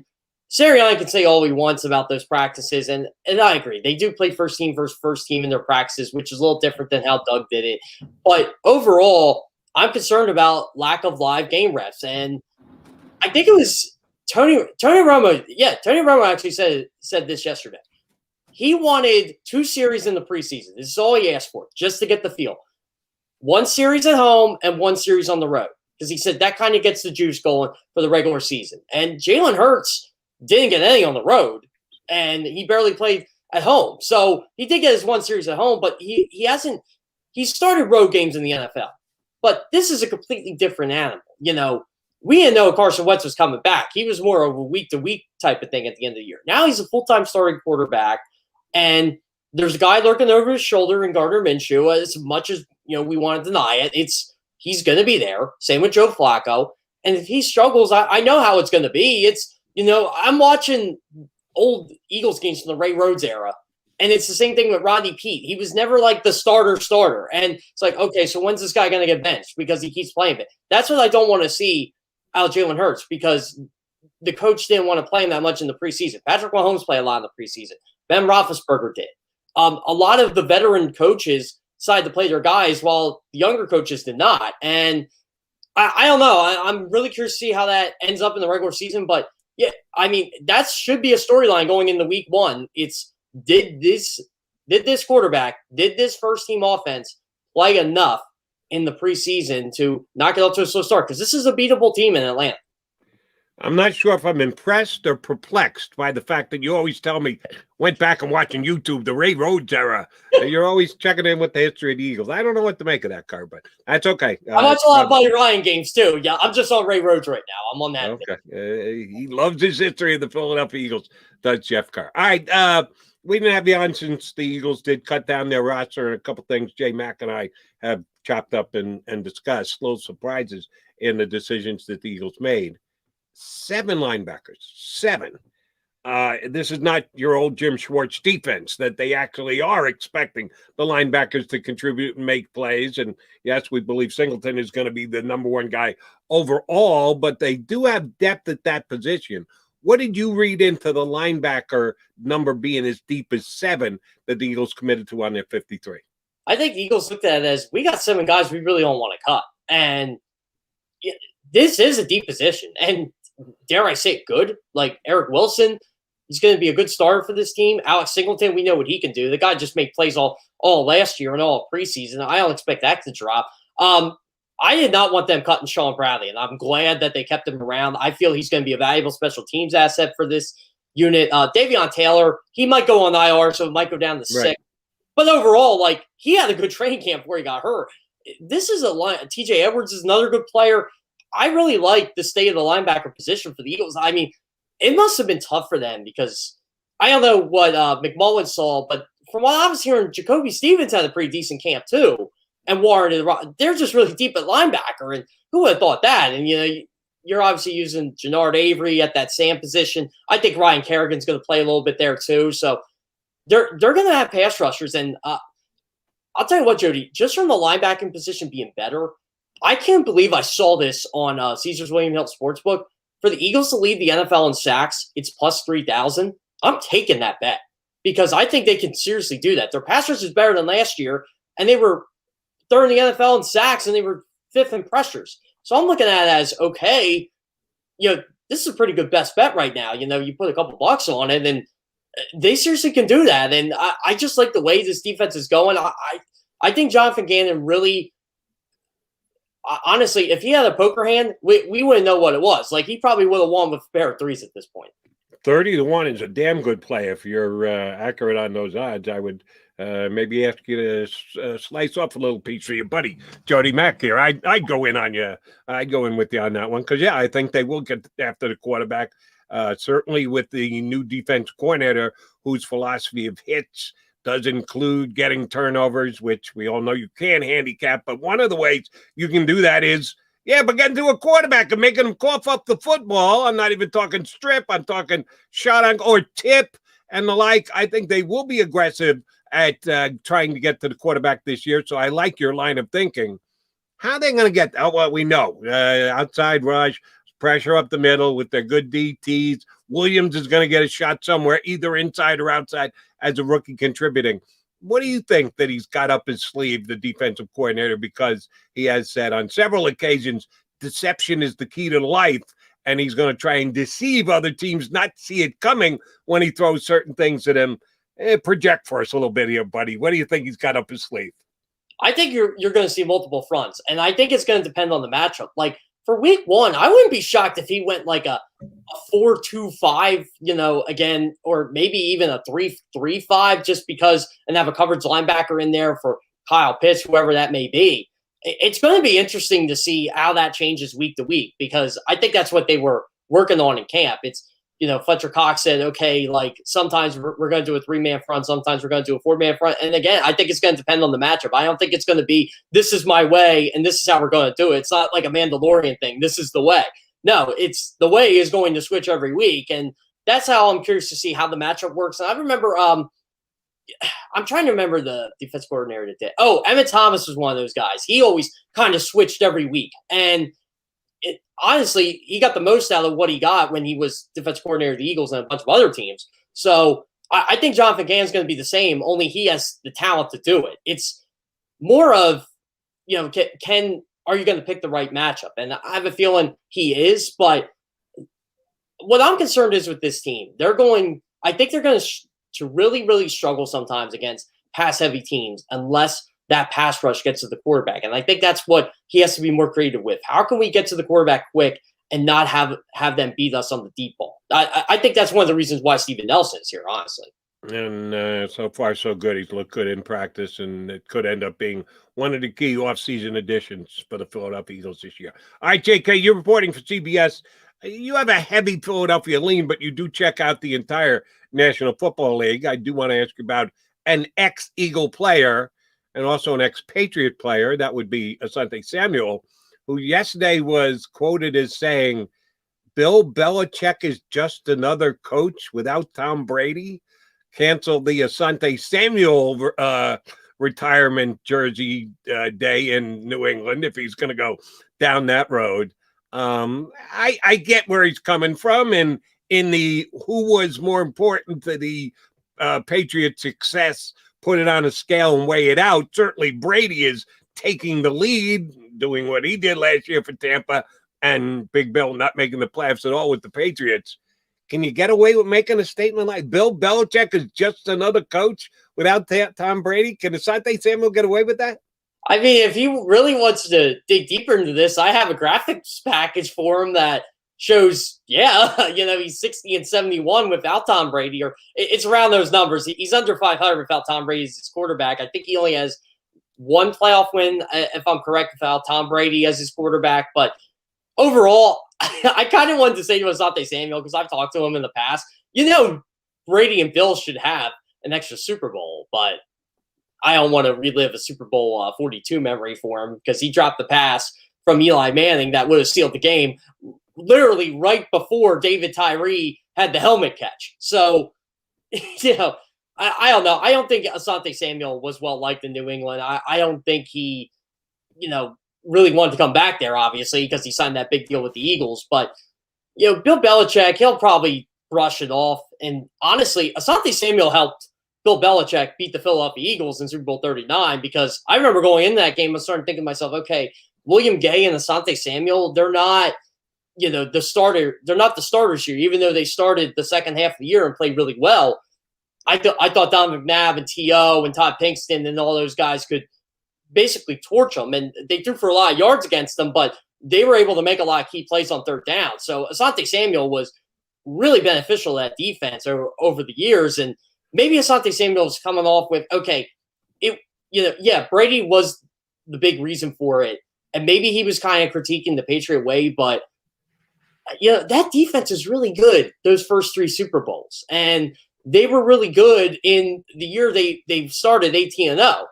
Sirianni can say all he wants about those practices, and I agree. They do play first team versus first team in their practices, which is a little different than how Doug did it. But overall, I'm concerned about lack of live game reps. And I think it was Tony Romo. Yeah, Tony Romo actually said this yesterday. He wanted 2 series in the preseason. This is all he asked for, just to get the feel. 1 series at home and 1 series on the road, because he said that kind of gets the juice going for the regular season. And Jalen Hurts didn't get any on the road, and he barely played at home. So he did get his 1 series at home, but he hasn't. He started road games in the NFL, but this is a completely different animal. We didn't know Carson Wentz was coming back. He was more of a week-to-week type of thing at the end of the year. Now he's a full-time starting quarterback, and there's a guy lurking over his shoulder in Gardner Minshew. As much as we want to deny it, he's going to be there. Same with Joe Flacco. And if he struggles, I know how it's going to be. I'm watching old Eagles games from the Ray Rhodes era, and it's the same thing with Rodney Peete. He was never like the starter. And it's like, okay, so when's this guy going to get benched because he keeps playing it? That's what I don't want to see out of Jalen Hurts, because the coach didn't want to play him that much in the preseason. Patrick Mahomes played a lot in the preseason. Ben Roethlisberger did. A lot of the veteran coaches decided to play their guys while the younger coaches did not. And I don't know. I'm really curious to see how that ends up in the regular season. But yeah, I mean, that should be a storyline going into week one. It's did this quarterback, did this first team offense play enough in the preseason to knock it out to a slow start? Because this is a beatable team in Atlanta. I'm not sure if I'm impressed or perplexed by the fact that you always tell me, went back and watching YouTube, the Ray Rhodes era. You're always checking in with the history of the Eagles. I don't know what to make of that, Kerr, but that's okay. I watch a lot of Buddy Ryan games too. Yeah, I'm just on Ray Rhodes right now. I'm on that. Okay. He loves his history of the Philadelphia Eagles, does Jeff Kerr. All right. We didn't have you on since the Eagles did cut down their roster, and a couple things J Mac and I have chopped up and discussed. Little surprises in the decisions that the Eagles made. 7 linebackers, 7. This is not your old Jim Schwartz defense that they actually are expecting the linebackers to contribute and make plays. And yes, we believe Singleton is going to be the number 1 guy overall, but they do have depth at that position. What did you read into the linebacker number being as deep as 7 that the Eagles committed to on their 53? I think the Eagles looked at it as, we got 7 guys we really don't want to cut. And this is a deep position. And dare I say it, good. Like Eric Wilson, he's going to be a good starter for this team. Alex Singleton, we know what he can do. The guy just made plays all last year and all preseason. I don't expect that to drop. I did not want them cutting Sean Bradley, and I'm glad that they kept him around. I feel he's going to be a valuable special teams asset for this unit. Davion Taylor, he might go on IR, so it might go down to 6. But overall, like, he had a good training camp before he got hurt. This is a line. TJ Edwards is another good player. I really like the state of the linebacker position for the Eagles. I mean, it must have been tough for them because I don't know what McMullen saw, but from what I was hearing, Jacoby Stevens had a pretty decent camp too. And Warren, they're just really deep at linebacker. And who would have thought that? And, you know, you're obviously using Jannard Avery at that Sam position. I think Ryan Kerrigan's going to play a little bit there too. So they're going to have pass rushers. And I'll tell you what, Jody, just from the linebacking position being better, I can't believe I saw this on Caesars William Hill Sportsbook. For the Eagles to lead the NFL in sacks, it's plus 3,000. I'm taking that bet because I think they can seriously do that. Their pass rush is better than last year, and they were third in the NFL in sacks, and they were 5th in pressures. So I'm looking at it as, okay, you know, this is a pretty good best bet right now. You know, you put a couple bucks on it, and they seriously can do that. And I just like the way this defense is going. I think Jonathan Gannon really – honestly, if he had a poker hand, we wouldn't know what it was. Like, he probably would have won with a pair of 3s at this point. 30-1 is a damn good play. If you're accurate on those odds, I would maybe ask you to slice off a little piece for your buddy, Jody Mack here. I'd go in on you. I'd go in with you on that one because, yeah, I think they will get after the quarterback, certainly with the new defense coordinator whose philosophy of hits does include getting turnovers, which we all know you can't handicap. But one of the ways you can do that is, but getting to a quarterback and making him cough up the football. I'm not even talking strip. I'm talking shot on or tip and the like. I think they will be aggressive at trying to get to the quarterback this year. So I like your line of thinking. How are they going to get? Oh, well, we know outside rush, pressure up the middle with their good DTs. Williams is going to get a shot somewhere, either inside or outside, as a rookie contributing. What do you think that he's got up his sleeve, the defensive coordinator, because he has said on several occasions, deception is the key to life, and he's going to try and deceive other teams, not see it coming when he throws certain things at him. Project for us a little bit here, buddy. What do you think he's got up his sleeve? I think you're going to see multiple fronts, and I think it's going to depend on the matchup. Like, for week 1, I wouldn't be shocked if he went like a 4-2-5, you know, again, or maybe even a 3-3-5 just because, and have a coverage linebacker in there for Kyle Pitts, whoever that may be. It's going to be interesting to see how that changes week to week because I think that's what they were working on in camp. It's, you know, Fletcher Cox said, okay, like sometimes we're going to do a 3-man front, sometimes we're going to do a 4-man front. And again, I think it's going to depend on the matchup. I don't think it's going to be, this is my way and this is how we're going to do it. It's not like a Mandalorian thing. This is the way. No, it's the way is going to switch every week. And that's how I'm curious to see how the matchup works. And I remember, I'm trying to remember the defense coordinator that did. Oh, Emmett Thomas was one of those guys. He always kind of switched every week. And honestly, he got the most out of what he got when he was defense coordinator of the Eagles and a bunch of other teams. So I think Jonathan Gannon's going to be the same, only he has the talent to do it. It's more of, you know, are you going to pick the right matchup? And I have a feeling he is, but what I'm concerned is with this team. I think they're going to really, really struggle sometimes against pass-heavy teams unless that pass rush gets to the quarterback. And I think that's what he has to be more creative with. How can we get to the quarterback quick and not have them beat us on the deep ball? I think that's one of the reasons why Steven Nelson is here, honestly. And so far, so good. He's looked good in practice, and it could end up being one of the key offseason additions for the Philadelphia Eagles this year. All right, JK, you're reporting for CBS. You have a heavy Philadelphia lean, but you do check out the entire National Football League. I do want to ask you about an ex-Eagle player and also an ex-Patriot player. That would be Asante Samuel, who yesterday was quoted as saying, Bill Belichick is just another coach without Tom Brady. Canceled the Asante Samuel retirement jersey day in New England if he's going to go down that road. I get where he's coming from, and in the who was more important to the Patriots' success, put it on a scale and weigh it out. Certainly Brady is taking the lead, doing what he did last year for Tampa, and Big Bill not making the playoffs at all with the Patriots. Can you get away with making a statement like Bill Belichick is just another coach without Tom Brady? Can Asante Samuel get away with that? I mean, if he really wants to dig deeper into this, I have a graphics package for him that shows, he's 60-71 without Tom Brady, or it's around those numbers. He's under 500 without Tom Brady as his quarterback. I think he only has one playoff win, if I'm correct, without Tom Brady as his quarterback. But overall, I kind of wanted to say to Asante Samuel, because I've talked to him in the past, Brady and Bill should have an extra Super Bowl, but I don't want to relive a Super Bowl 42 memory for him, because he dropped the pass from Eli Manning that would have sealed the game literally right before David Tyree had the helmet catch. So, I don't know. I don't think Asante Samuel was well liked in New England. I don't think he, really wanted to come back there, obviously, because he signed that big deal with the Eagles. But, Bill Belichick, he'll probably brush it off. And honestly, Asante Samuel helped Bill Belichick beat the Philadelphia Eagles in Super Bowl 39, because I remember going in that game and starting thinking to myself, okay, William Gay and Asante Samuel, they're not, the starter. They're not the starters here, even though they started the second half of the year and played really well. I thought Don McNabb and T.O. and Todd Pinkston and all those guys could basically torch them, and they threw for a lot of yards against them, but they were able to make a lot of key plays on third down. So Asante Samuel was really beneficial to that defense over the years, and maybe Asante Samuel is coming off with, okay, Brady was the big reason for it, and maybe he was kind of critiquing the Patriot way, but that defense is really good those first three Super Bowls, and they were really good in the year they started 18-0.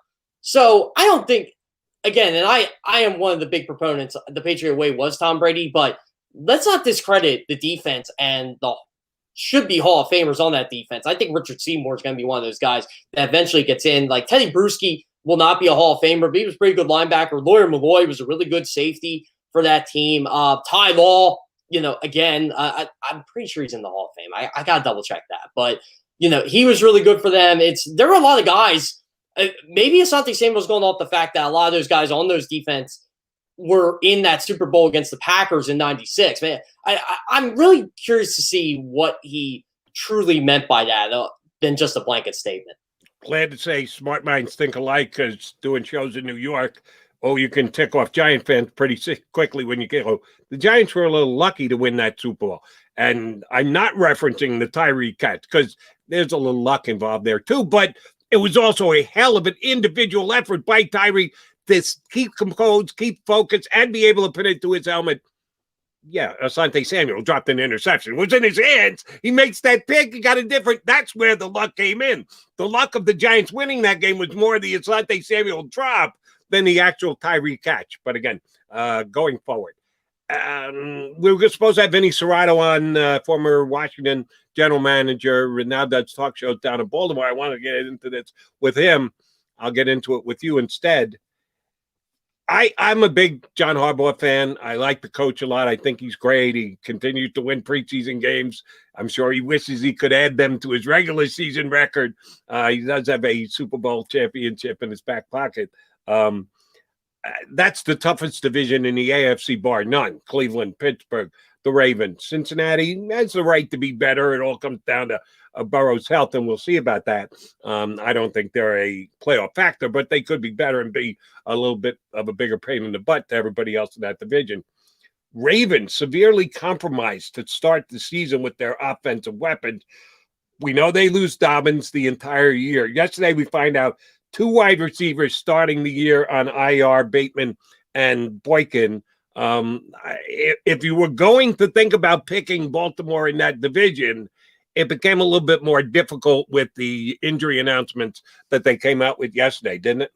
So I don't think, again, and I am one of the big proponents, the Patriot way was Tom Brady, but let's not discredit the defense and the should-be Hall of Famers on that defense. I think Richard Seymour is going to be one of those guys that eventually gets in. Like Teddy Bruschi will not be a Hall of Famer, but he was a pretty good linebacker. Lawyer Malloy was a really good safety for that team. Ty Law, again, I'm pretty sure he's in the Hall of Fame. I got to double-check that. But, he was really good for them. There were a lot of guys. Maybe Asante Samuel's going off the fact that a lot of those guys on those defense were in that Super Bowl against the Packers in '96. Man, I'm really curious to see what he truly meant by that than just a blanket statement. Glad to say smart minds think alike, because doing shows in New York, you can tick off Giant fans pretty quickly when you get the Giants were a little lucky to win that Super Bowl. And I'm not referencing the Tyree catch, because there's a little luck involved there too, but it was also a hell of an individual effort by Tyree to keep composed, keep focused, and be able to put it to his helmet. Yeah, Asante Samuel dropped an interception. It was in his hands. He makes that pick. He got a different. That's where the luck came in. The luck of the Giants winning that game was more the Asante Samuel drop than the actual Tyree catch. But again, going forward, we were supposed to have Vinnie Serrado on, former Washington general manager, and now does talk shows down in Baltimore. I want to get into this with him. I'll get into it with you instead. I'm a big John Harbaugh fan. I like the coach a lot. I think he's great. He continues to win preseason games. I'm sure he wishes he could add them to his regular season record. He does have a Super Bowl championship in his back pocket. That's the toughest division in the AFC, bar none. Cleveland, Pittsburgh, the Ravens. Cincinnati has the right to be better. It all comes down to Burrow's health, and we'll see about that. I don't think they're a playoff factor, but they could be better and be a little bit of a bigger pain in the butt to everybody else in that division. Ravens severely compromised to start the season with their offensive weapons. We know they lose Dobbins the entire year. Yesterday, we find out 2 wide receivers starting the year on IR, Bateman and Boykin. If you were going to think about picking Baltimore in that division, it became a little bit more difficult with the injury announcements that they came out with yesterday, didn't it?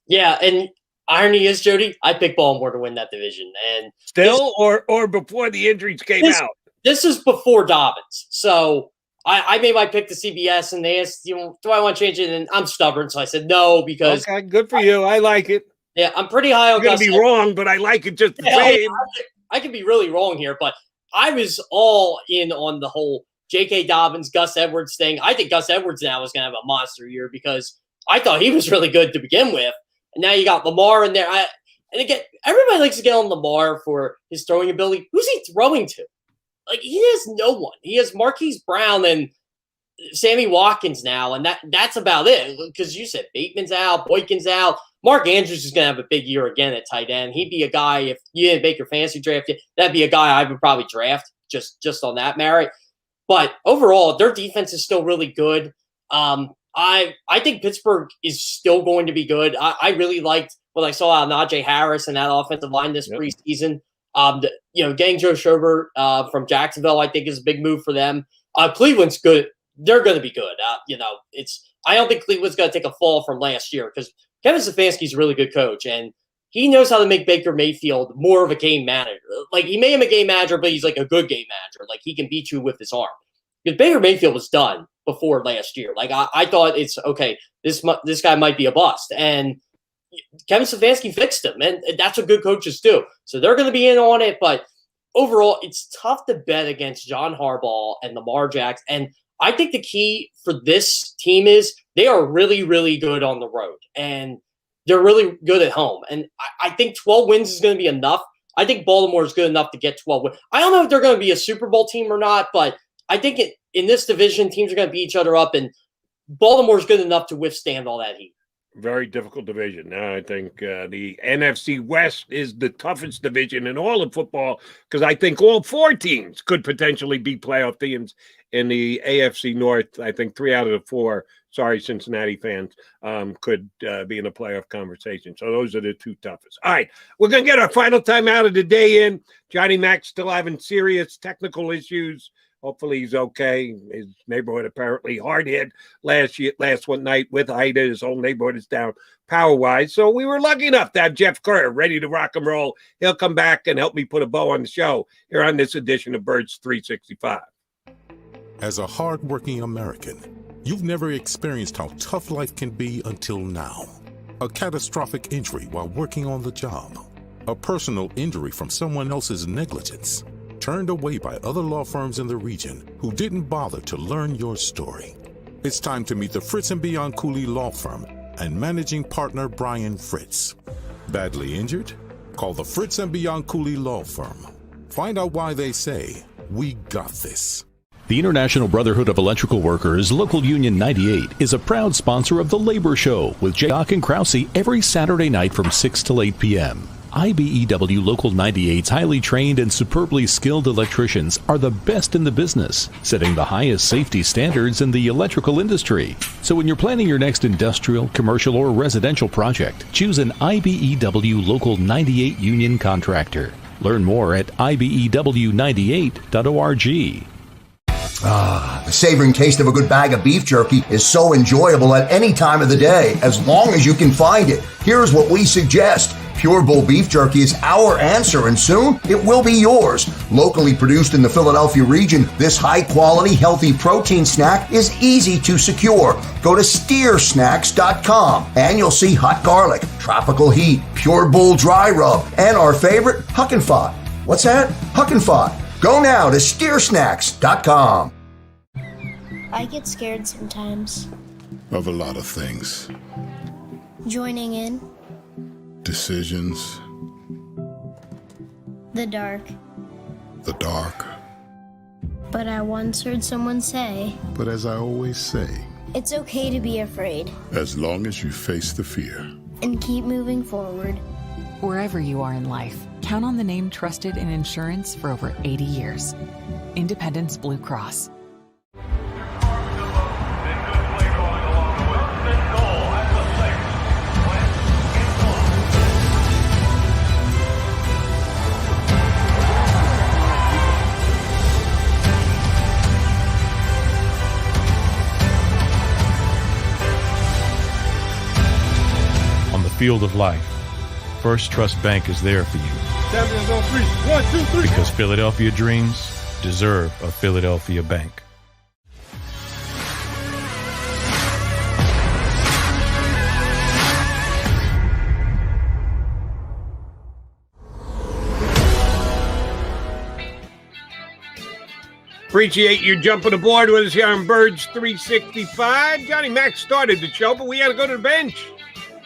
Yeah, and irony is, Jody, I picked Baltimore to win that division. And still, or before the injuries came out? This is before Dobbins. So I made my pick to CBS, and they asked, do I want to change it? And I'm stubborn, so I said no, because okay, good for you. I like it. Yeah, I'm pretty high on Gus. You're going to be wrong, but I like it just the same. I could be really wrong here, but I was all in on the whole J.K. Dobbins, Gus Edwards thing. I think Gus Edwards now is going to have a monster year because I thought he was really good to begin with. And now you got Lamar in there. And again, everybody likes to get on Lamar for his throwing ability. Who's he throwing to? Like, he has no one. He has Marquise Brown and Sammy Watkins now, and that's about it. Because you said Bateman's out, Boykin's out. Mark Andrews is going to have a big year again at tight end. He'd be a guy, if you didn't make your fantasy draft yet, that'd be a guy I would probably draft just on that merit. But overall, their defense is still really good. I think Pittsburgh is still going to be good. I really liked what I saw out of Najee Harris and that offensive line this preseason. Getting Joe Schobert from Jacksonville, I think, is a big move for them. Cleveland's good. They're going to be good. I don't think Cleveland's going to take a fall from last year because Kevin Stefanski's a really good coach, and he knows how to make Baker Mayfield more of a game manager. Like, he made him a game manager, but he's like a good game manager. Like, he can beat you with his arm. Because Baker Mayfield was done before last year. Like, I thought it's okay. This guy might be a bust, and Kevin Stefanski fixed him, and that's what good coaches do. So they're going to be in on it, but overall, it's tough to bet against John Harbaugh and Lamar Jackson. And I think the key for this team is they are really, really good on the road, and they're really good at home. And I think 12 wins is going to be enough. I think Baltimore is good enough to get 12 wins. I don't know if they're going to be a Super Bowl team or not, but I think in this division, teams are going to beat each other up, and Baltimore is good enough to withstand all that heat. Very difficult division. I think the NFC West is the toughest division in all of football because I think all 4 teams could potentially be playoff teams. In the AFC North, I think 3 out of the 4, sorry, Cincinnati fans, could be in a playoff conversation. So those are the 2 toughest. All right, we're going to get our final time out of the day in. Johnny Mac's still having serious technical issues. Hopefully he's okay. His neighborhood apparently hard hit last one night with Ida. His whole neighborhood is down power-wise. So we were lucky enough to have Jeff Kerr ready to rock and roll. He'll come back and help me put a bow on the show here on this edition of Birds 365. As a hardworking American, you've never experienced how tough life can be until now. A catastrophic injury while working on the job. A personal injury from someone else's negligence. Turned away by other law firms in the region who didn't bother to learn your story. It's time to meet the Fritz & Bianculli Law Firm and managing partner Brian Fritz. Badly injured? Call the Fritz & Bianculli Law Firm. Find out why they say, "We got this." The International Brotherhood of Electrical Workers, Local Union 98, is a proud sponsor of The Labor Show with JAKIB and Krause every Saturday night from 6 till 8 p.m. IBEW Local 98's highly trained and superbly skilled electricians are the best in the business, setting the highest safety standards in the electrical industry. So when you're planning your next industrial, commercial, or residential project, choose an IBEW Local 98 union contractor. Learn more at IBEW98.org. The savoring taste of a good bag of beef jerky is so enjoyable at any time of the day, as long as you can find it. Here's what we suggest. Pure Bull beef jerky is our answer, and soon it will be yours. Locally produced in the Philadelphia region, this high-quality, healthy protein snack is easy to secure. Go to steersnacks.com and you'll see hot garlic, tropical heat, Pure Bull dry rub, and our favorite, Huck and Fod. What's that? Huck and Fod. Go now to steersnacks.com. I get scared sometimes. Of a lot of things. Joining in. Decisions. The dark. The dark. But I once heard someone say, But as I always say, it's okay to be afraid. as long as you face the fear. And keep moving forward. Wherever you are in life, count on the name trusted in insurance for over 80 years. Independence Blue Cross. On the field of life, First Trust Bank is there for you Champions on 3. 1, 2, 3. because Philadelphia dreams deserve a Philadelphia bank. Appreciate you jumping aboard with us here on Birds 365. Johnny Mac started the show, but we had to go to the bench.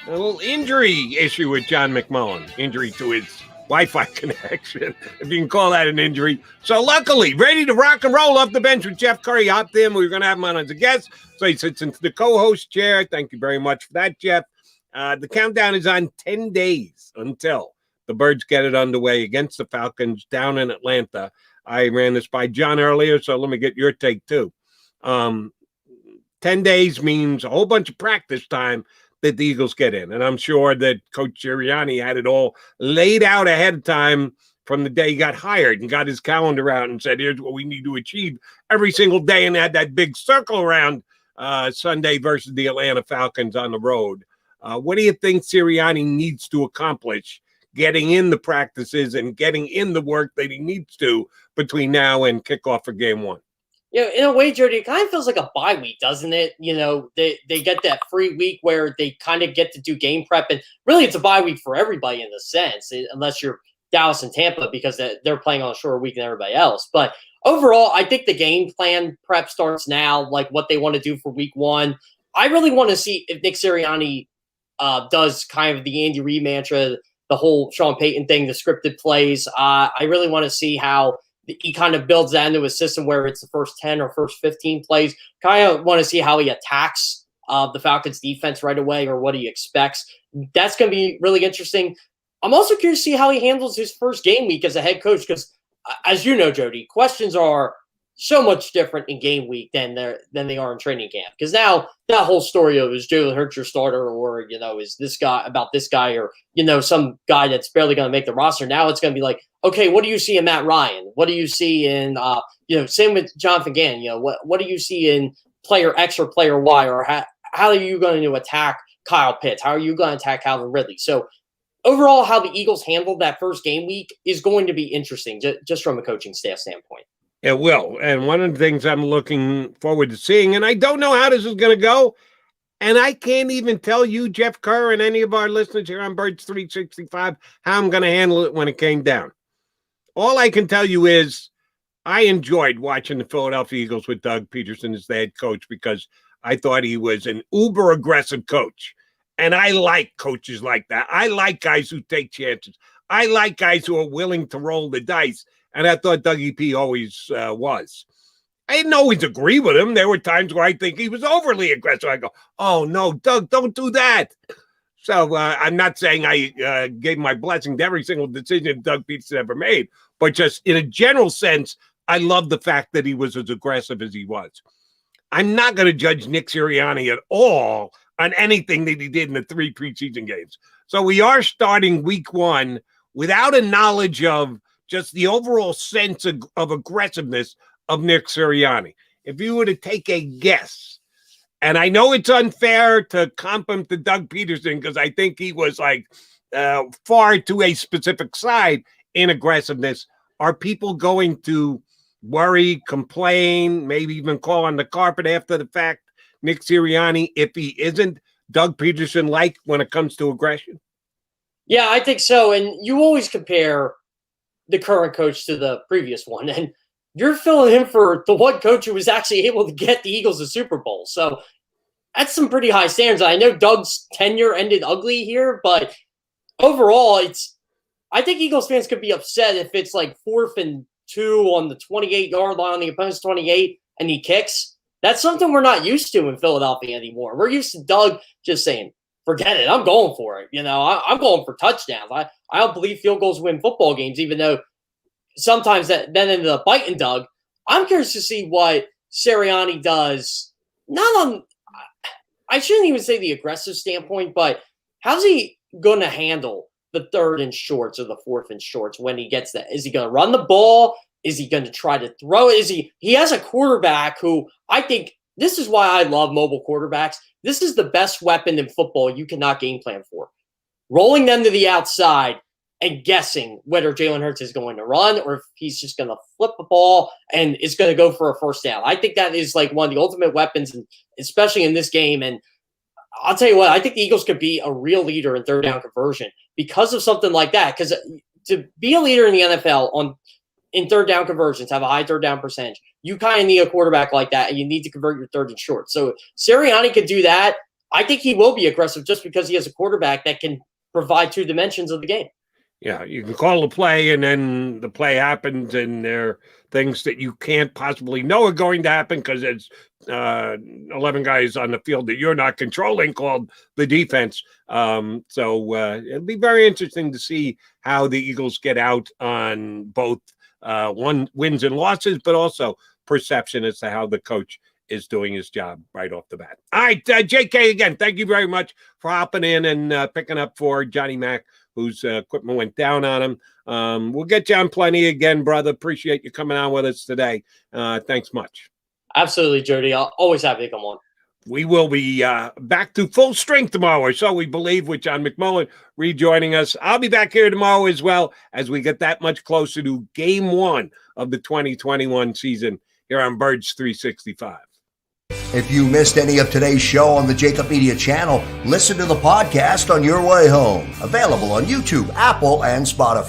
A little injury issue with John McMullen. Injury to his Wi-Fi connection, if you can call that an injury. So luckily, ready to rock and roll off the bench with Jeff Kerr. He hopped in. We were going to have him on as a guest. So he sits into the co-host chair. Thank you very much for that, Jeff. The countdown is on 10 days until the Birds get it underway against the Falcons down in Atlanta. I ran this by John earlier, so let me get your take too. 10 days means a whole bunch of practice time that the Eagles get in. And I'm sure that Coach Sirianni had it all laid out ahead of time from the day he got hired and got his calendar out and said, here's what we need to achieve every single day, and had that big circle around Sunday versus the Atlanta Falcons on the road. What do you think Sirianni needs to accomplish getting in the practices and getting in the work that he needs to between now and kickoff for game one? You know, in a way, Jody, it kind of feels like a bye week, doesn't it? You know, they get that free week where they kind of get to do game prep. And really, it's a bye week for everybody in a sense, unless you're Dallas and Tampa, because they're playing on a shorter week than everybody else. But overall, I think the game plan prep starts now, like what they want to do for week one. I really want to see if Nick Sirianni does kind of the Andy Reid mantra, the whole Sean Payton thing, the scripted plays. I really want to see how he kind of builds that into a system where it's the first 10 or first 15 plays. Kind of want to see how he attacks the Falcons defense right away, or what he expects. That's going to be really interesting. I'm also curious to see how he handles his first game week as a head coach, because as you know, Jody, questions are so much different in game week than they are in training camp. Because now that whole story of, is Jalen Hurts your starter, or, you know, is this guy about this guy, or, you know, some guy that's barely going to make the roster. Now it's going to be like, okay, what do you see in Matt Ryan? What do you see in, you know, same with Jonathan Gann, you know, what do you see in player X or player Y, or how are you going to attack Kyle Pitts? How are you going to attack Calvin Ridley? So overall, how the Eagles handled that first game week is going to be interesting, just from a coaching staff standpoint. It will. And one of the things I'm looking forward to seeing, and I don't know how this is going to go, and I can't even tell you, Jeff Kerr, and any of our listeners here on Birds 365, how I'm going to handle it when it came down. All I can tell you is I enjoyed watching the Philadelphia Eagles with Doug Peterson as the head coach, because I thought he was an uber-aggressive coach. And I like coaches like that. I like guys who take chances. I like guys who are willing to roll the dice. And I thought Dougie P always was. I didn't always agree with him. There were times where I think he was overly aggressive. I go, oh, no, Doug, don't do that. So I'm not saying I gave my blessing to every single decision Doug Peterson ever made, but just in a general sense, I love the fact that he was as aggressive as he was. I'm not going to judge Nick Sirianni at all on anything that he did in the 3 preseason games. So we are starting week one without a knowledge of just the overall sense of aggressiveness of Nick Sirianni. If you were to take a guess, and I know it's unfair to comp him to Doug Peterson, because I think he was like far to a specific side in aggressiveness, are people going to worry, complain, maybe even call on the carpet after the fact, Nick Sirianni, if he isn't Doug Peterson-like when it comes to aggression? Yeah, I think so. And you always compare the current coach to the previous one. And you're filling him for the one coach who was actually able to get the Eagles a Super Bowl. So that's some pretty high standards. I know Doug's tenure ended ugly here, but overall, I think Eagles fans could be upset if it's like 4th and 2 on the 28-yard line on the opponent's 28 and he kicks. That's something we're not used to in Philadelphia anymore. We're used to Doug just saying, forget it, I'm going for it. I'm going for touchdowns. I don't believe field goals win football games, even though sometimes that then ended up biting Doug. I'm curious to see what Sirianni does, not on, I shouldn't even say the aggressive standpoint, but how's he going to handle the 3rd and shorts or the 4th and shorts when he gets that? Is he going to run the ball? Is he going to try to throw it? He has a quarterback who I think this is why I love mobile quarterbacks. This is the best weapon in football you cannot game plan for. Rolling them to the outside and guessing whether Jalen Hurts is going to run or if he's just going to flip the ball and is going to go for a first down. I think that is like one of the ultimate weapons, especially in this game. And I'll tell you what, I think the Eagles could be a real leader in 3rd down conversion because of something like that. Because to be a leader in the NFL in 3rd down conversions, have a high 3rd down percentage, you kind of need a quarterback like that, and you need to convert your 3rd and short. So Sirianni could do that. I think he will be aggressive just because he has a quarterback that can provide 2 dimensions of the game. Yeah, you can call a play, and then the play happens, and there are things that you can't possibly know are going to happen because it's 11 guys on the field that you're not controlling called the defense. So it'll be very interesting to see how the Eagles get out on both wins and losses, but also perception as to how the coach is doing his job right off the bat. All right, JK, again, thank you very much for hopping in and picking up for Johnny Mac, whose equipment went down on him. We'll get you on plenty again, brother. Appreciate you coming on with us today. Thanks much. Absolutely, Jody. I'll always happy to come on. We will be back to full strength tomorrow, or so we believe, with John McMullen rejoining us. I'll be back here tomorrow as well as we get that much closer to Game 1 of the 2021 season here on Birds 365. If you missed any of today's show on the JAKIB Media channel, listen to the podcast on your way home. Available on YouTube, Apple, and Spotify.